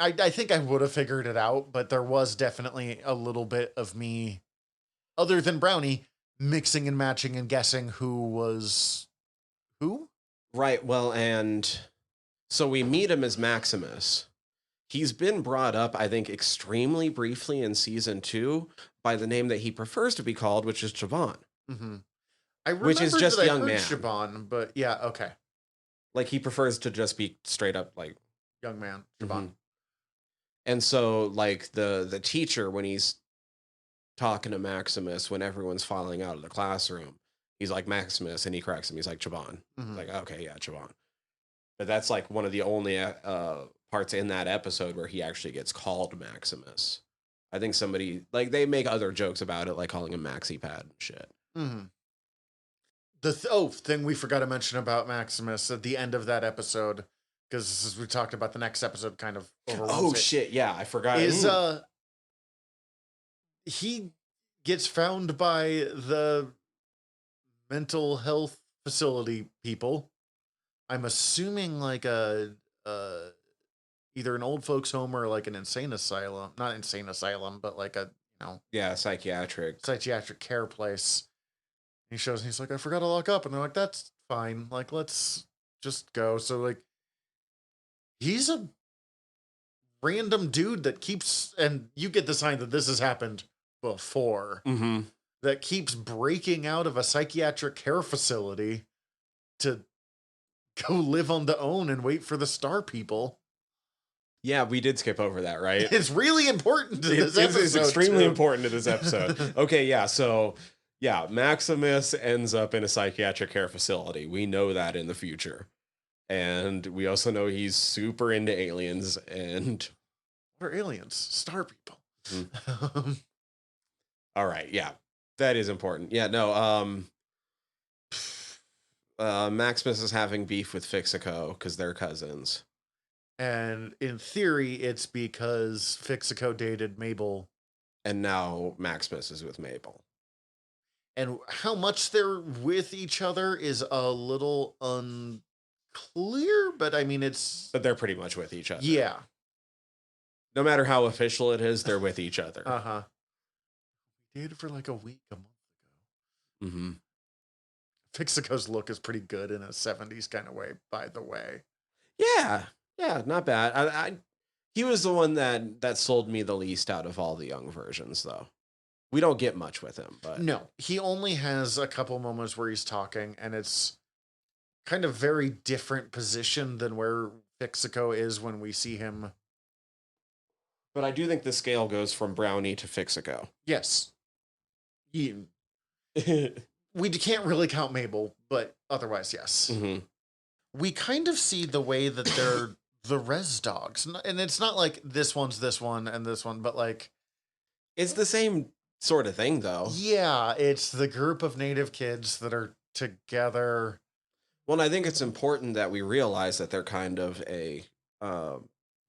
I think I would have figured it out, but there was definitely a little bit of me, other than Brownie, mixing and matching and guessing who was who. Right. Well, and so we meet him as Maximus. He's been brought up, I think, extremely briefly in season 2 by the name that he prefers to be called, which is Javon. Which is just young man. Javon, but yeah, okay. Like, he prefers to just be straight up like young man, Javon. And so, like, the teacher, when he's talking to Maximus, when everyone's filing out of the classroom, he's like, Maximus, and he corrects him. He's like, Javon. Like, okay, yeah, Javon. But that's like one of the only parts in that episode where he actually gets called Maximus. I think somebody, like, they make other jokes about it, like calling him Maxi Pad and shit. The thing we forgot to mention about Maximus at the end of that episode, because as we talked about, the next episode kind of overwhelms it. Shit, yeah, I forgot. Is he gets found by the mental health facility people. I'm assuming like either an old folks home or like an insane asylum. Not insane asylum, but like a, psychiatric care place. He shows, and he's like, I forgot to lock up. And they're like, that's fine. Like, let's just go. So, like, he's a random dude that keeps, and you get the sign that this has happened before, that keeps breaking out of a psychiatric care facility to go live on the own and wait for the star people. Yeah, we did skip over that, right? It's really important to this episode. It's extremely important to this episode. Okay, yeah, so... yeah, Maximus ends up in a psychiatric care facility. We know that in the future. And we also know he's super into aliens and... what are aliens? Star people. All right, yeah. That is important. Yeah, no, Maximus is having beef with Fixico because they're cousins. And in theory, it's because Fixico dated Mabel. And now Maximus is with Mabel. And how much they're with each other is a little unclear, but I mean, but they're pretty much with each other. Yeah. No matter how official it is, they're with each other. We dated for like a week, a month ago. Fixico's look is pretty good in a 70s kind of way, by the way. Yeah, not bad. He was the one that sold me the least out of all the young versions, though. We don't get much with him, but... no, he only has a couple moments where he's talking, and it's kind of very different position than where Fixico is when we see him But I do think the scale goes from Brownie to Fix-A-Go. Yes. We can't really count Mabel, but otherwise, yes. Mm-hmm. We kind of see the way that they're the res dogs. And it's not like this one's this one and this one, but like... It's the same sort of thing, though. Yeah, it's the group of native kids that are together. Well, I think it's important that we realize that they're kind of a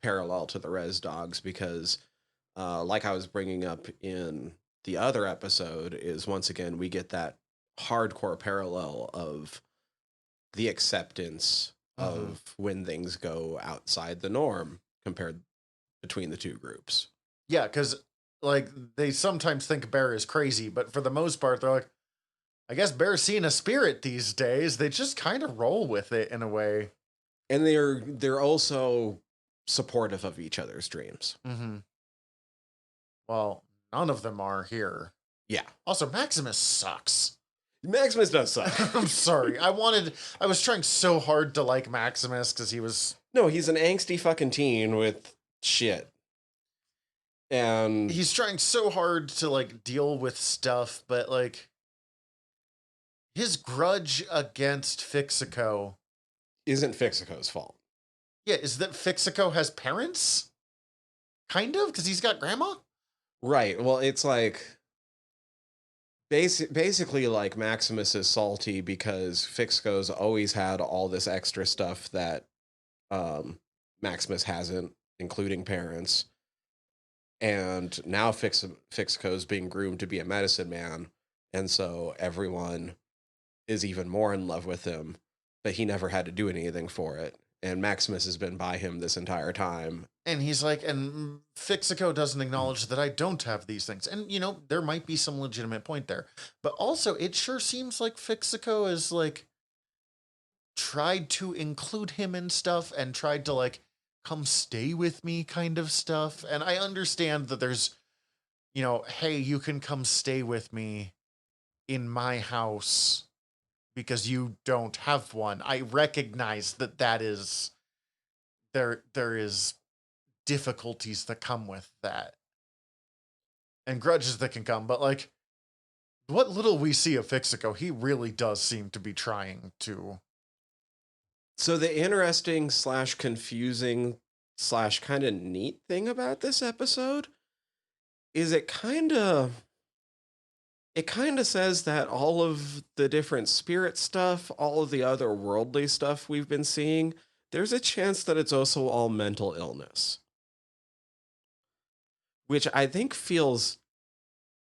parallel to the res dogs because, like I was bringing up in the other episode, is once again, we get that hardcore parallel of the acceptance of when things go outside the norm compared between the two groups. Yeah, because like they sometimes think Bear is crazy, but for the most part, they're like, I guess Bear's seeing a spirit these days. They just kind of roll with it in a way. And they're also supportive of each other's dreams. Mm-hmm. Well, none of them are here. Yeah. Also, Maximus sucks. Maximus does suck. I'm sorry. I was trying so hard to like Maximus because he was... No, he's an angsty fucking teen with shit. And he's trying so hard to like deal with stuff, but like his grudge against Fix-A-Go isn't Fix-A-Go's fault. Yeah, is that Fix-A-Go has parents? Kind of, because he's got grandma? Right. Well, it's like basically like Maximus is salty because Fix-A-Go's always had all this extra stuff that Maximus hasn't, including parents. And now Fix-A-Go's being groomed to be a medicine man. And so everyone is even more in love with him, but he never had to do anything for it. And Maximus has been by him this entire time. And he's like, and Fix-A-Go doesn't acknowledge that I don't have these things. And, you know, there might be some legitimate point there. But also, it sure seems like Fix-A-Go is, like, tried to include him in stuff and tried to, like, come stay with me kind of stuff. And I understand that there's, you know, hey, you can come stay with me in my house because you don't have one. I recognize that that is, there is difficulties that come with that. And grudges that can come, but like, what little we see of Fix-A-Go, he really does seem to be trying to. So the interesting / confusing / kind of neat thing about this episode is it kind of says that all of the different spirit stuff, all of the other worldly stuff we've been seeing, there's a chance that it's also all mental illness. Which I think feels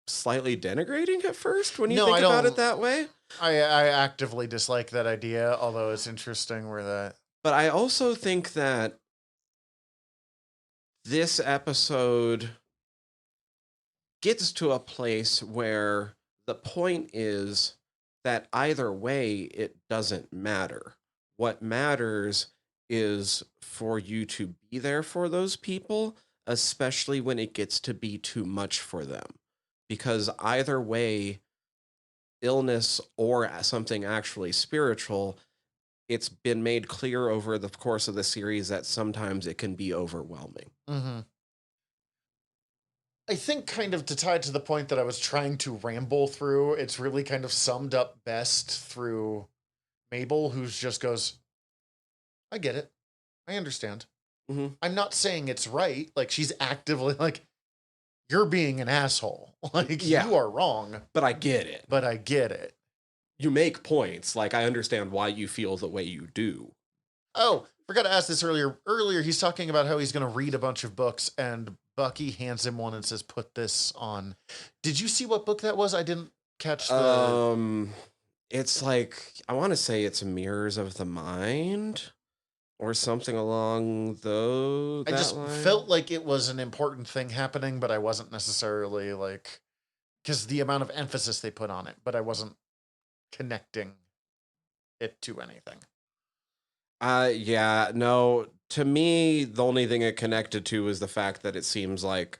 slightly denigrating at first when you think about it that way. I actively dislike that idea, although it's interesting where that... But I also think that this episode gets to a place where the point is that either way, it doesn't matter. What matters is for you to be there for those people, especially when it gets to be too much for them. Because either way, illness or something actually spiritual, it's been made clear over the course of the series that sometimes it can be overwhelming. Mm-hmm. I think kind of to tie to the point that I was trying to ramble through, it's really kind of summed up best through Mabel, who just goes, I get it. I understand. Mm-hmm. I'm not saying it's right. Like, she's actively like, you're being an asshole. Like, yeah, you are wrong. But I get it. But I get it. You make points. Like, I understand why you feel the way you do. Oh, forgot to ask this earlier. Earlier, he's talking about how he's going to read a bunch of books, and Bucky hands him one and says, put this on. Did you see what book that was? I didn't catch the... It's like, I want to say it's Mirrors of the Mind or something along those. I just felt like it was an important thing happening, but I wasn't necessarily like, because the amount of emphasis they put on it, but I wasn't connecting it to anything. Yeah, no, to me, the only thing it connected to was the fact that it seems like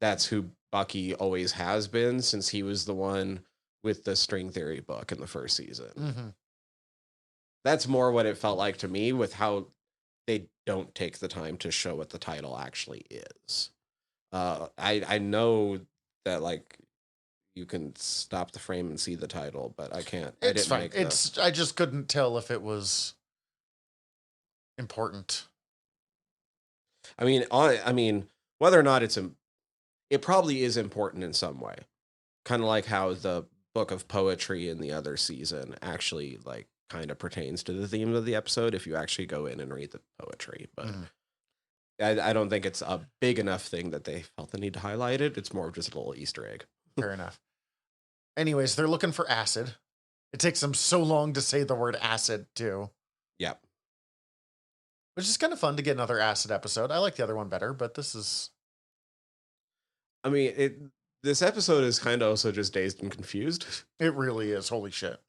that's who Bucky always has been since he was the one with the string theory book in the first season. Mm-hmm. That's more what it felt like to me with how they don't take the time to show what the title actually is. I know that like you can stop the frame and see the title, but I can't. I It's didn't fine. make I just couldn't tell if it was important. I mean, whether or not it probably is important in some way. Kind of like how the book of poetry in the other season actually like kind of pertains to the theme of the episode if you actually go in and read the poetry. But I don't think it's a big enough thing that they felt the need to highlight it. It's more of just a little Easter egg. Fair enough. Anyways, they're looking for acid. It takes them so long to say the word acid, too. Yep. Which is kind of fun to get another acid episode. I like the other one better, but this is... I mean, this episode is kind of also just dazed and confused. It really is. Holy shit.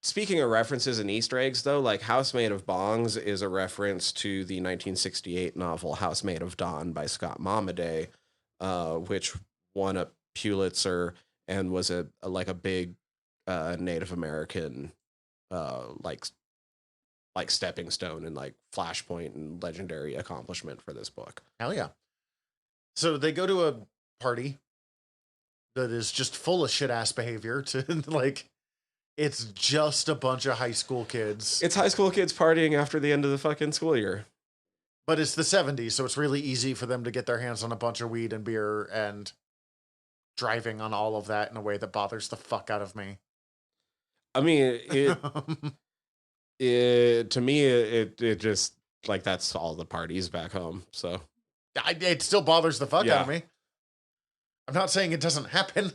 Speaking of references and Easter eggs, though, like House Made of Bongs is a reference to the 1968 novel House Made of Dawn by Scott Momaday, which won a Pulitzer and was a big Native American like stepping stone and like flashpoint and legendary accomplishment for this book. Hell yeah. So they go to a party that is just full of shit ass behavior to like... It's just a bunch of high school kids. It's high school kids partying after the end of the fucking school year. But it's the 70s, so it's really easy for them to get their hands on a bunch of weed and beer and driving on all of that in a way that bothers the fuck out of me. I mean, to me, it just, like, that's all the parties back home, so. It still bothers the fuck out of me. I'm not saying it doesn't happen.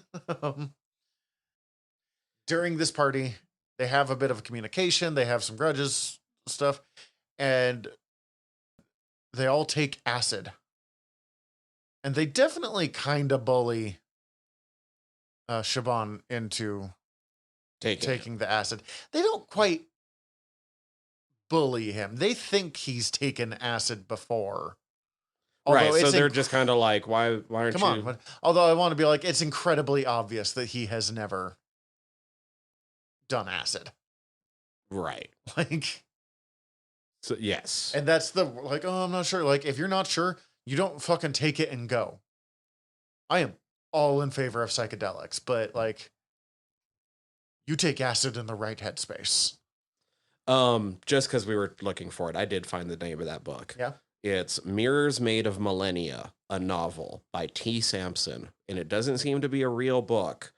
During this party, they have a bit of communication. They have some grudges, stuff, and they all take acid. And they definitely kind of bully Siobhan into taking the acid. They don't quite bully him. They think he's taken acid before. Although right, so they're just kind of like, why aren't you... Come on. Although I want to be like, it's incredibly obvious that he has never... done acid. Right. Like, so yes. And that's the like, oh, I'm not sure. Like, if you're not sure, you don't fucking take it and go. I am all in favor of psychedelics, but like, you take acid in the right headspace. Just because we were looking for it, I did find the name of that book. Yeah. It's Mirrors Made of Millennia, a novel by T. Sampson, and it doesn't seem to be a real book.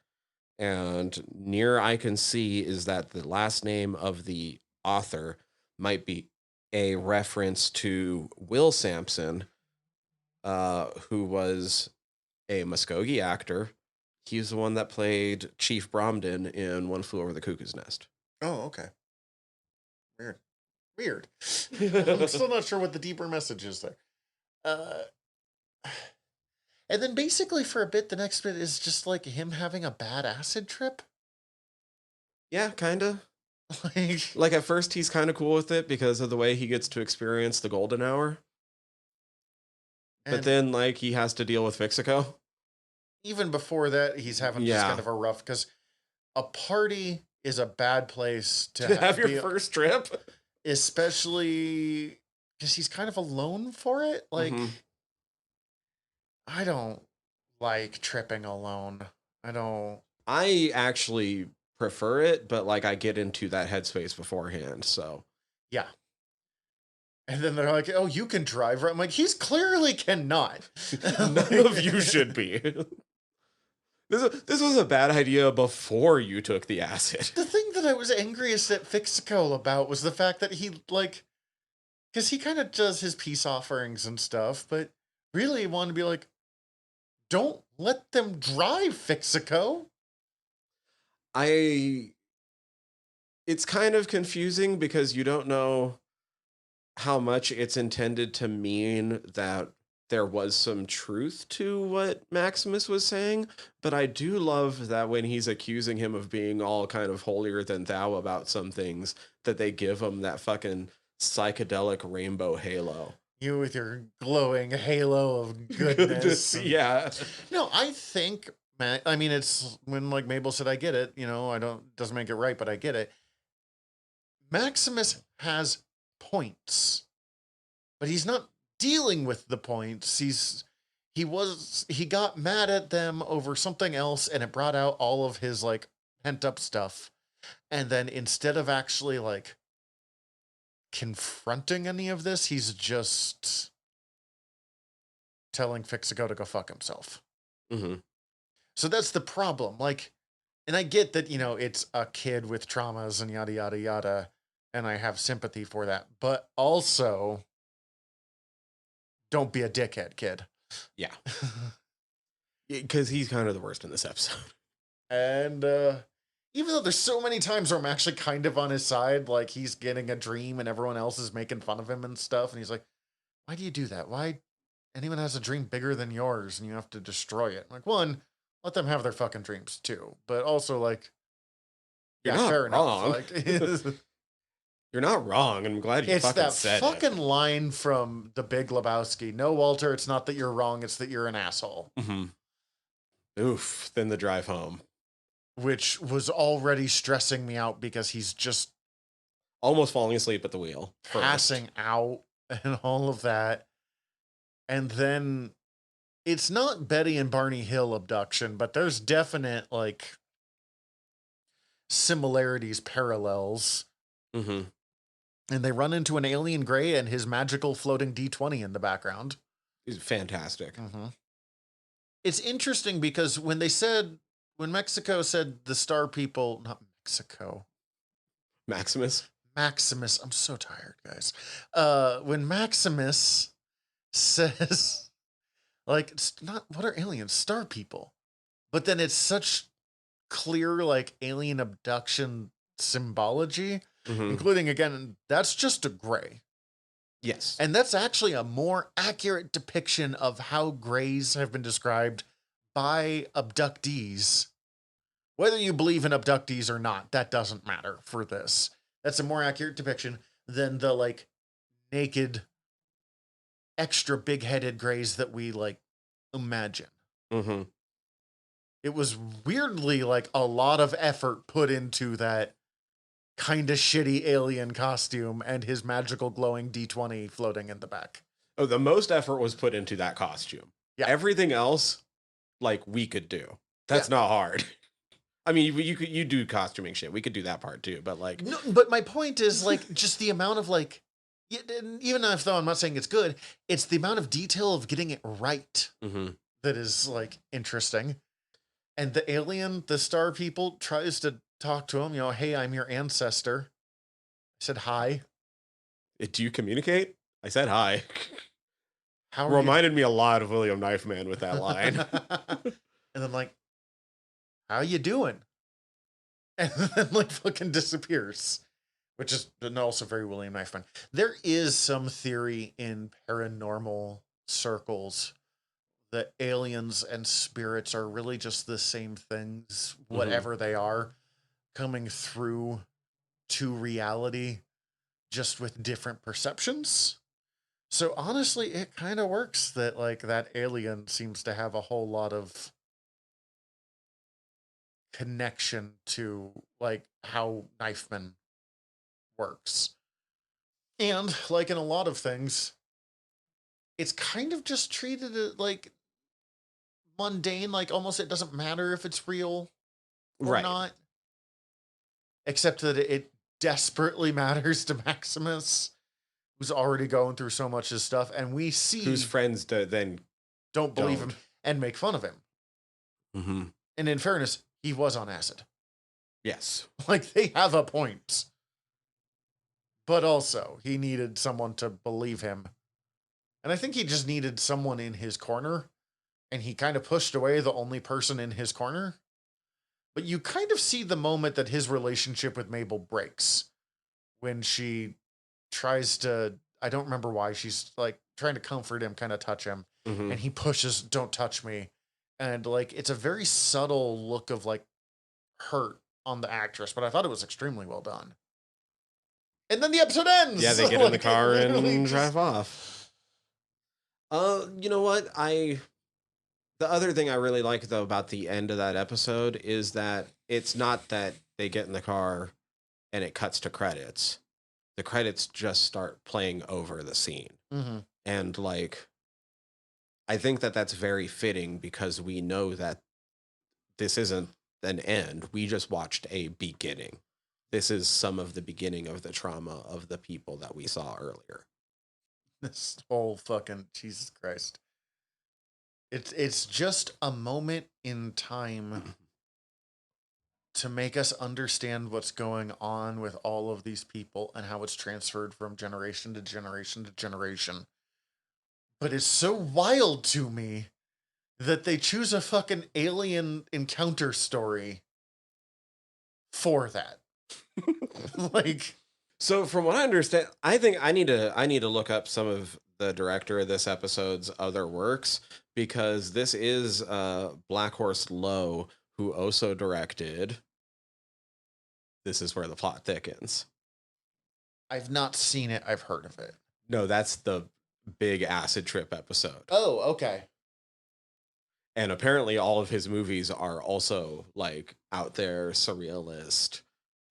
And near I can see is that the last name of the author might be a reference to Will Sampson, who was a Muskogee actor. He's the one that played Chief Bromden in One Flew Over the Cuckoo's Nest. Oh, okay. Weird. I'm still not sure what the deeper message is there. And then basically for a bit, the next bit is just like him having a bad acid trip. Yeah, kind of. Like at first he's kind of cool with it because of the way he gets to experience the golden hour. But then like he has to deal with Fixico. Even before that, he's having just kind of a rough, because a party is a bad place to have your first trip. Especially because he's kind of alone for it. Like, I don't like tripping alone. I actually prefer it, but like I get into that headspace beforehand, so. Yeah. And then they're like, oh, you can drive, right? I'm like, he's clearly cannot. None of you should be. This was a bad idea before you took the acid. The thing that I was angriest at Fixico about was the fact that he, like, because he kind of does his peace offerings and stuff, but really wanted to be like, don't let them drive, Fixico. It's kind of confusing because you don't know how much it's intended to mean that there was some truth to what Maximus was saying, but I do love that when he's accusing him of being all kind of holier than thou about some things, that they give him that fucking psychedelic rainbow halo. You with your glowing halo of goodness. Yeah. No, I think, man, I mean, it's when like Mabel said, I get it, doesn't make it right, but I get it. Maximus has points. but he's not dealing with the points. He got mad at them over something else, and it brought out all of his like pent up stuff. And then instead of actually like confronting any of this, he's just telling Fixago to go fuck himself. Mm-hmm. So that's the problem. Like, and I get that, it's a kid with traumas and yada, yada, yada. And I have sympathy for that. But also, don't be a dickhead, kid. Yeah. Because he's kind of the worst in this episode. And even though there's so many times where I'm actually kind of on his side, like he's getting a dream and everyone else is making fun of him and stuff. And he's like, why do you do that? Why anyone has a dream bigger than yours and you have to destroy it? I'm like, one, let them have their fucking dreams too. But also like, You're yeah, not fair wrong. enough. Like, you're not wrong. I'm glad you fucking said it. It's that fucking line from The Big Lebowski. No, Walter, it's not that you're wrong. It's that you're an asshole. Mm-hmm. Oof. Then the drive home. Which was already stressing me out because he's just almost falling asleep at the wheel. Passing out and all of that. And then it's not Betty and Barney Hill abduction, but there's definite like similarities, parallels. Mm-hmm. And they run into an alien gray and his magical floating D20 in the background. It's fantastic. Mm-hmm. It's interesting because when Mexico said the star people, not Mexico. Maximus. I'm so tired, guys. When Maximus says, like, it's not, what are aliens? Star people. But then it's such clear, like, alien abduction symbology, including, again, that's just a gray. Yes. And that's actually a more accurate depiction of how grays have been described by abductees. Whether you believe in abductees or not, that doesn't matter for this. That's a more accurate depiction than the, like, naked, extra big-headed grays that we, like, imagine. Mm-hmm. It was weirdly, like, a lot of effort put into that kind of shitty alien costume and his magical glowing D20 floating in the back. Oh, the most effort was put into that costume. Yeah. Everything else, like, we could do. That's not hard. I mean, you do costuming shit. We could do that part too, but like... No, but my point is, like, just the amount of, like... Even though I'm not saying it's good, it's the amount of detail of getting it right that is, like, interesting. And the alien, the star people, tries to talk to him, hey, I'm your ancestor. I said hi. Do you communicate? I said hi. How reminded me a lot of William Knifeman with that line. And then like, how you doing? And then like fucking disappears. Which is also very William Knifeman. There is some theory in paranormal circles that aliens and spirits are really just the same things, whatever they are, coming through to reality just with different perceptions. So honestly, it kind of works that like that alien seems to have a whole lot of connection to like how Knifeman works. And like in a lot of things, it's kind of just treated as like mundane, like almost it doesn't matter if it's real or not. Except that it desperately matters to Maximus, who's already going through so much of his stuff, and we see whose friends then don't believe him and make fun of him. Mm-hmm. And in fairness, he was on acid. Yes. Like, they have a point. But also, he needed someone to believe him. And I think he just needed someone in his corner, and he kind of pushed away the only person in his corner. But you kind of see the moment that his relationship with Mabel breaks when she tries to, I don't remember why, she's like trying to comfort him, kind of touch him, and he pushes, don't touch me. And like, it's a very subtle look of like hurt on the actress, but I thought it was extremely well done. And then the episode ends. Yeah, they get in the car and drive off. You know what? The other thing I really like, though, about the end of that episode is that it's not that they get in the car and it cuts to credits. the credits just start playing over the scene. Mm-hmm. And like, I think that that's very fitting because we know that this isn't an end. We just watched a beginning. This is some of the beginning of the trauma of the people that we saw earlier. This whole fucking Jesus Christ. It's just a moment in time to make us understand what's going on with all of these people and how it's transferred from generation to generation to generation. But it's so wild to me that they choose a fucking alien encounter story for that. Like, so from what I understand, I think I need to look up some of the director of this episode's other works, because this is Black Horse Lowe, who also directed This Is Where the Plot Thickens. I've not seen it. I've heard of it. No, that's the big acid trip episode. Oh, okay. And apparently all of his movies are also like out there, surrealist,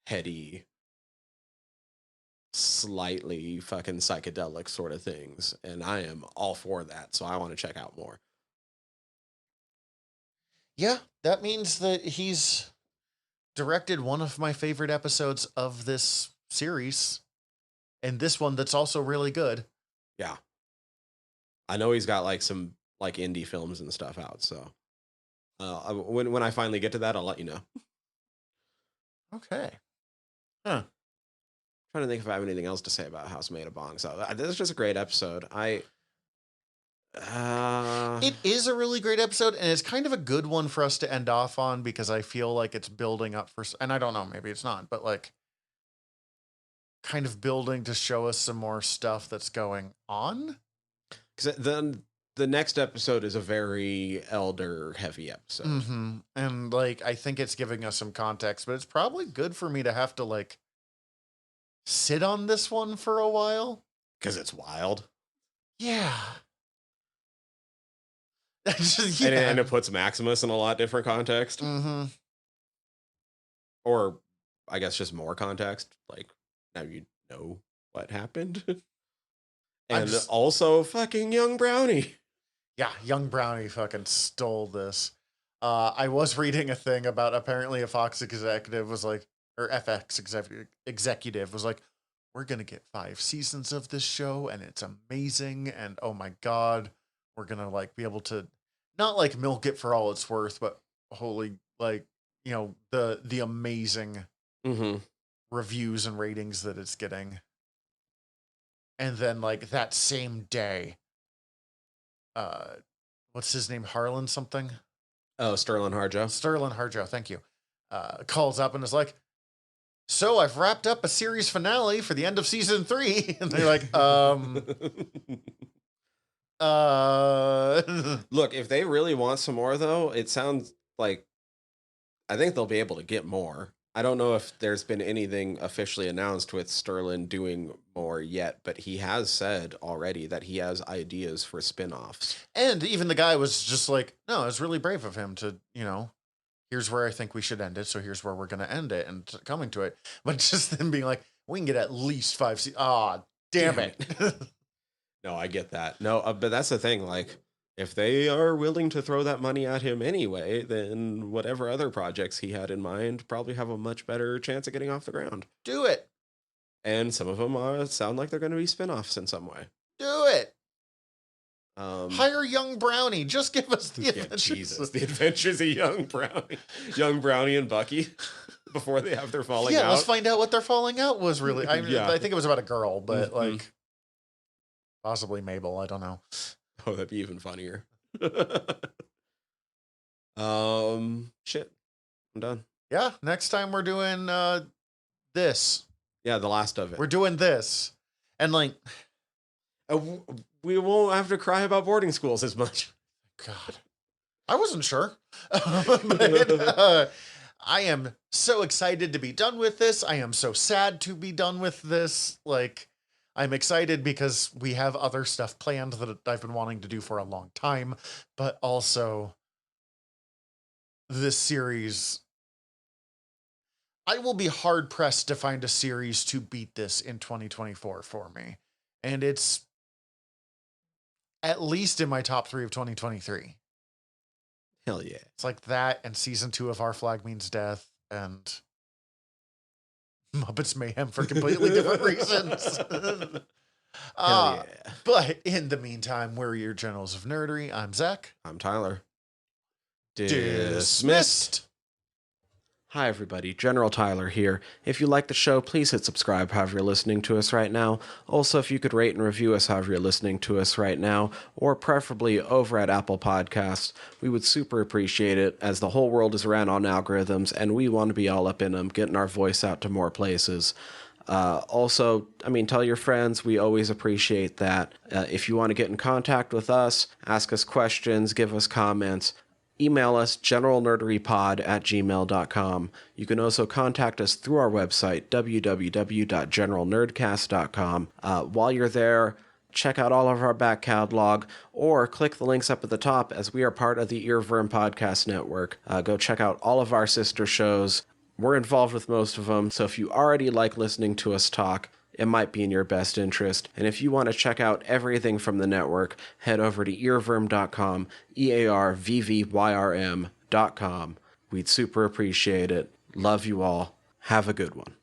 heady, slightly fucking psychedelic sort of things. And I am all for that. So I want to check out more. Yeah, that means that he's directed one of my favorite episodes of this series. And this one that's also really good. Yeah. I know he's got like some like indie films and stuff out. So when I finally get to that, I'll let you know. Okay. Huh. Trying to think if I have anything else to say about House Made of Bong. So this is just a great episode. It is a really great episode, and it's kind of a good one for us to end off on, because I feel like it's building up for, and I don't know, maybe it's not, but like kind of building to show us some more stuff that's going on. Because then the next episode is a very elder heavy episode. Mm-hmm. And like, I think it's giving us some context, but it's probably good for me to have to like sit on this one for a while. Because it's wild. Yeah. Just, yeah. And it puts Maximus in a lot different context. Mm-hmm. Or I guess just more context. Like, now you know what happened. And also fucking Young Brownie. Yeah, Young Brownie fucking stole this. I was reading a thing about apparently a Fox executive was like, or FX executive was like, we're going to get 5 seasons of this show and it's amazing. And oh my God, we're going to like be able to not like milk it for all it's worth, but holy, like, you know, the amazing reviews and ratings that it's getting. And then like that same day, what's his name? Harlan something? Oh, Sterling Harjo. Sterling Harjo, thank you. Calls up and is like, so I've wrapped up a series finale for the end of season 3. And they're like, Look, if they really want some more though, it sounds like I think they'll be able to get more. I don't know if there's been anything officially announced with Sterling doing more yet, but he has said already that he has ideas for spin-offs. And even the guy was just like, no, it's really brave of him to, you know, here's where I think we should end it, so here's where we're going to end it, and coming to it. But just then being like, we can get at least 5 seasons. Ah, damn it. No, I get that. No, but that's the thing, like, if they are willing to throw that money at him anyway, then whatever other projects he had in mind probably have a much better chance of getting off the ground. Do it. And some of them sound like they're going to be spin-offs in some way. Do it. Hire Young Brownie. Just give us the adventures. Jesus, the adventures of Young Brownie and Bucky before they have their falling out. Yeah, let's find out what their falling out was really. I mean, I think it was about a girl, but like possibly Mabel. I don't know. Oh, that'd be even funnier. Shit. I'm done. Yeah, next time we're doing this. Yeah, the last of it. We're doing this. And like we won't have to cry about boarding schools as much. God. I wasn't sure. But, I am so excited to be done with this. I am so sad to be done with this. Like, I'm excited because we have other stuff planned that I've been wanting to do for a long time, but also this series, I will be hard pressed to find a series to beat this in 2024 for me. And it's at least in my top 3 of 2023. Hell yeah. It's like that and season 2 of Our Flag Means Death and Muppets Mayhem for completely different reasons. Hell yeah. But in the meantime, we're your Generals of Nerdery. I'm Zach. I'm Tyler. Dismissed. Hi, everybody. General Tyler here. If you like the show, please hit subscribe however you're listening to us right now. Also, if you could rate and review us however you're listening to us right now, or preferably over at Apple Podcasts, we would super appreciate it, as the whole world is ran on algorithms, and we want to be all up in them, getting our voice out to more places. Also, tell your friends. We always appreciate that. If you want to get in contact with us, ask us questions, give us comments, email us generalnerderypod@gmail.com. You can also contact us through our website, www.generalnerdcast.com. While you're there, check out all of our back catalog, or click the links up at the top, as we are part of the Earworm Podcast Network. Go check out all of our sister shows. We're involved with most of them, so if you already like listening to us talk, it might be in your best interest. And if you want to check out everything from the network, head over to earworm.com, EARVVYRM.com. We'd super appreciate it. Love you all. Have a good one.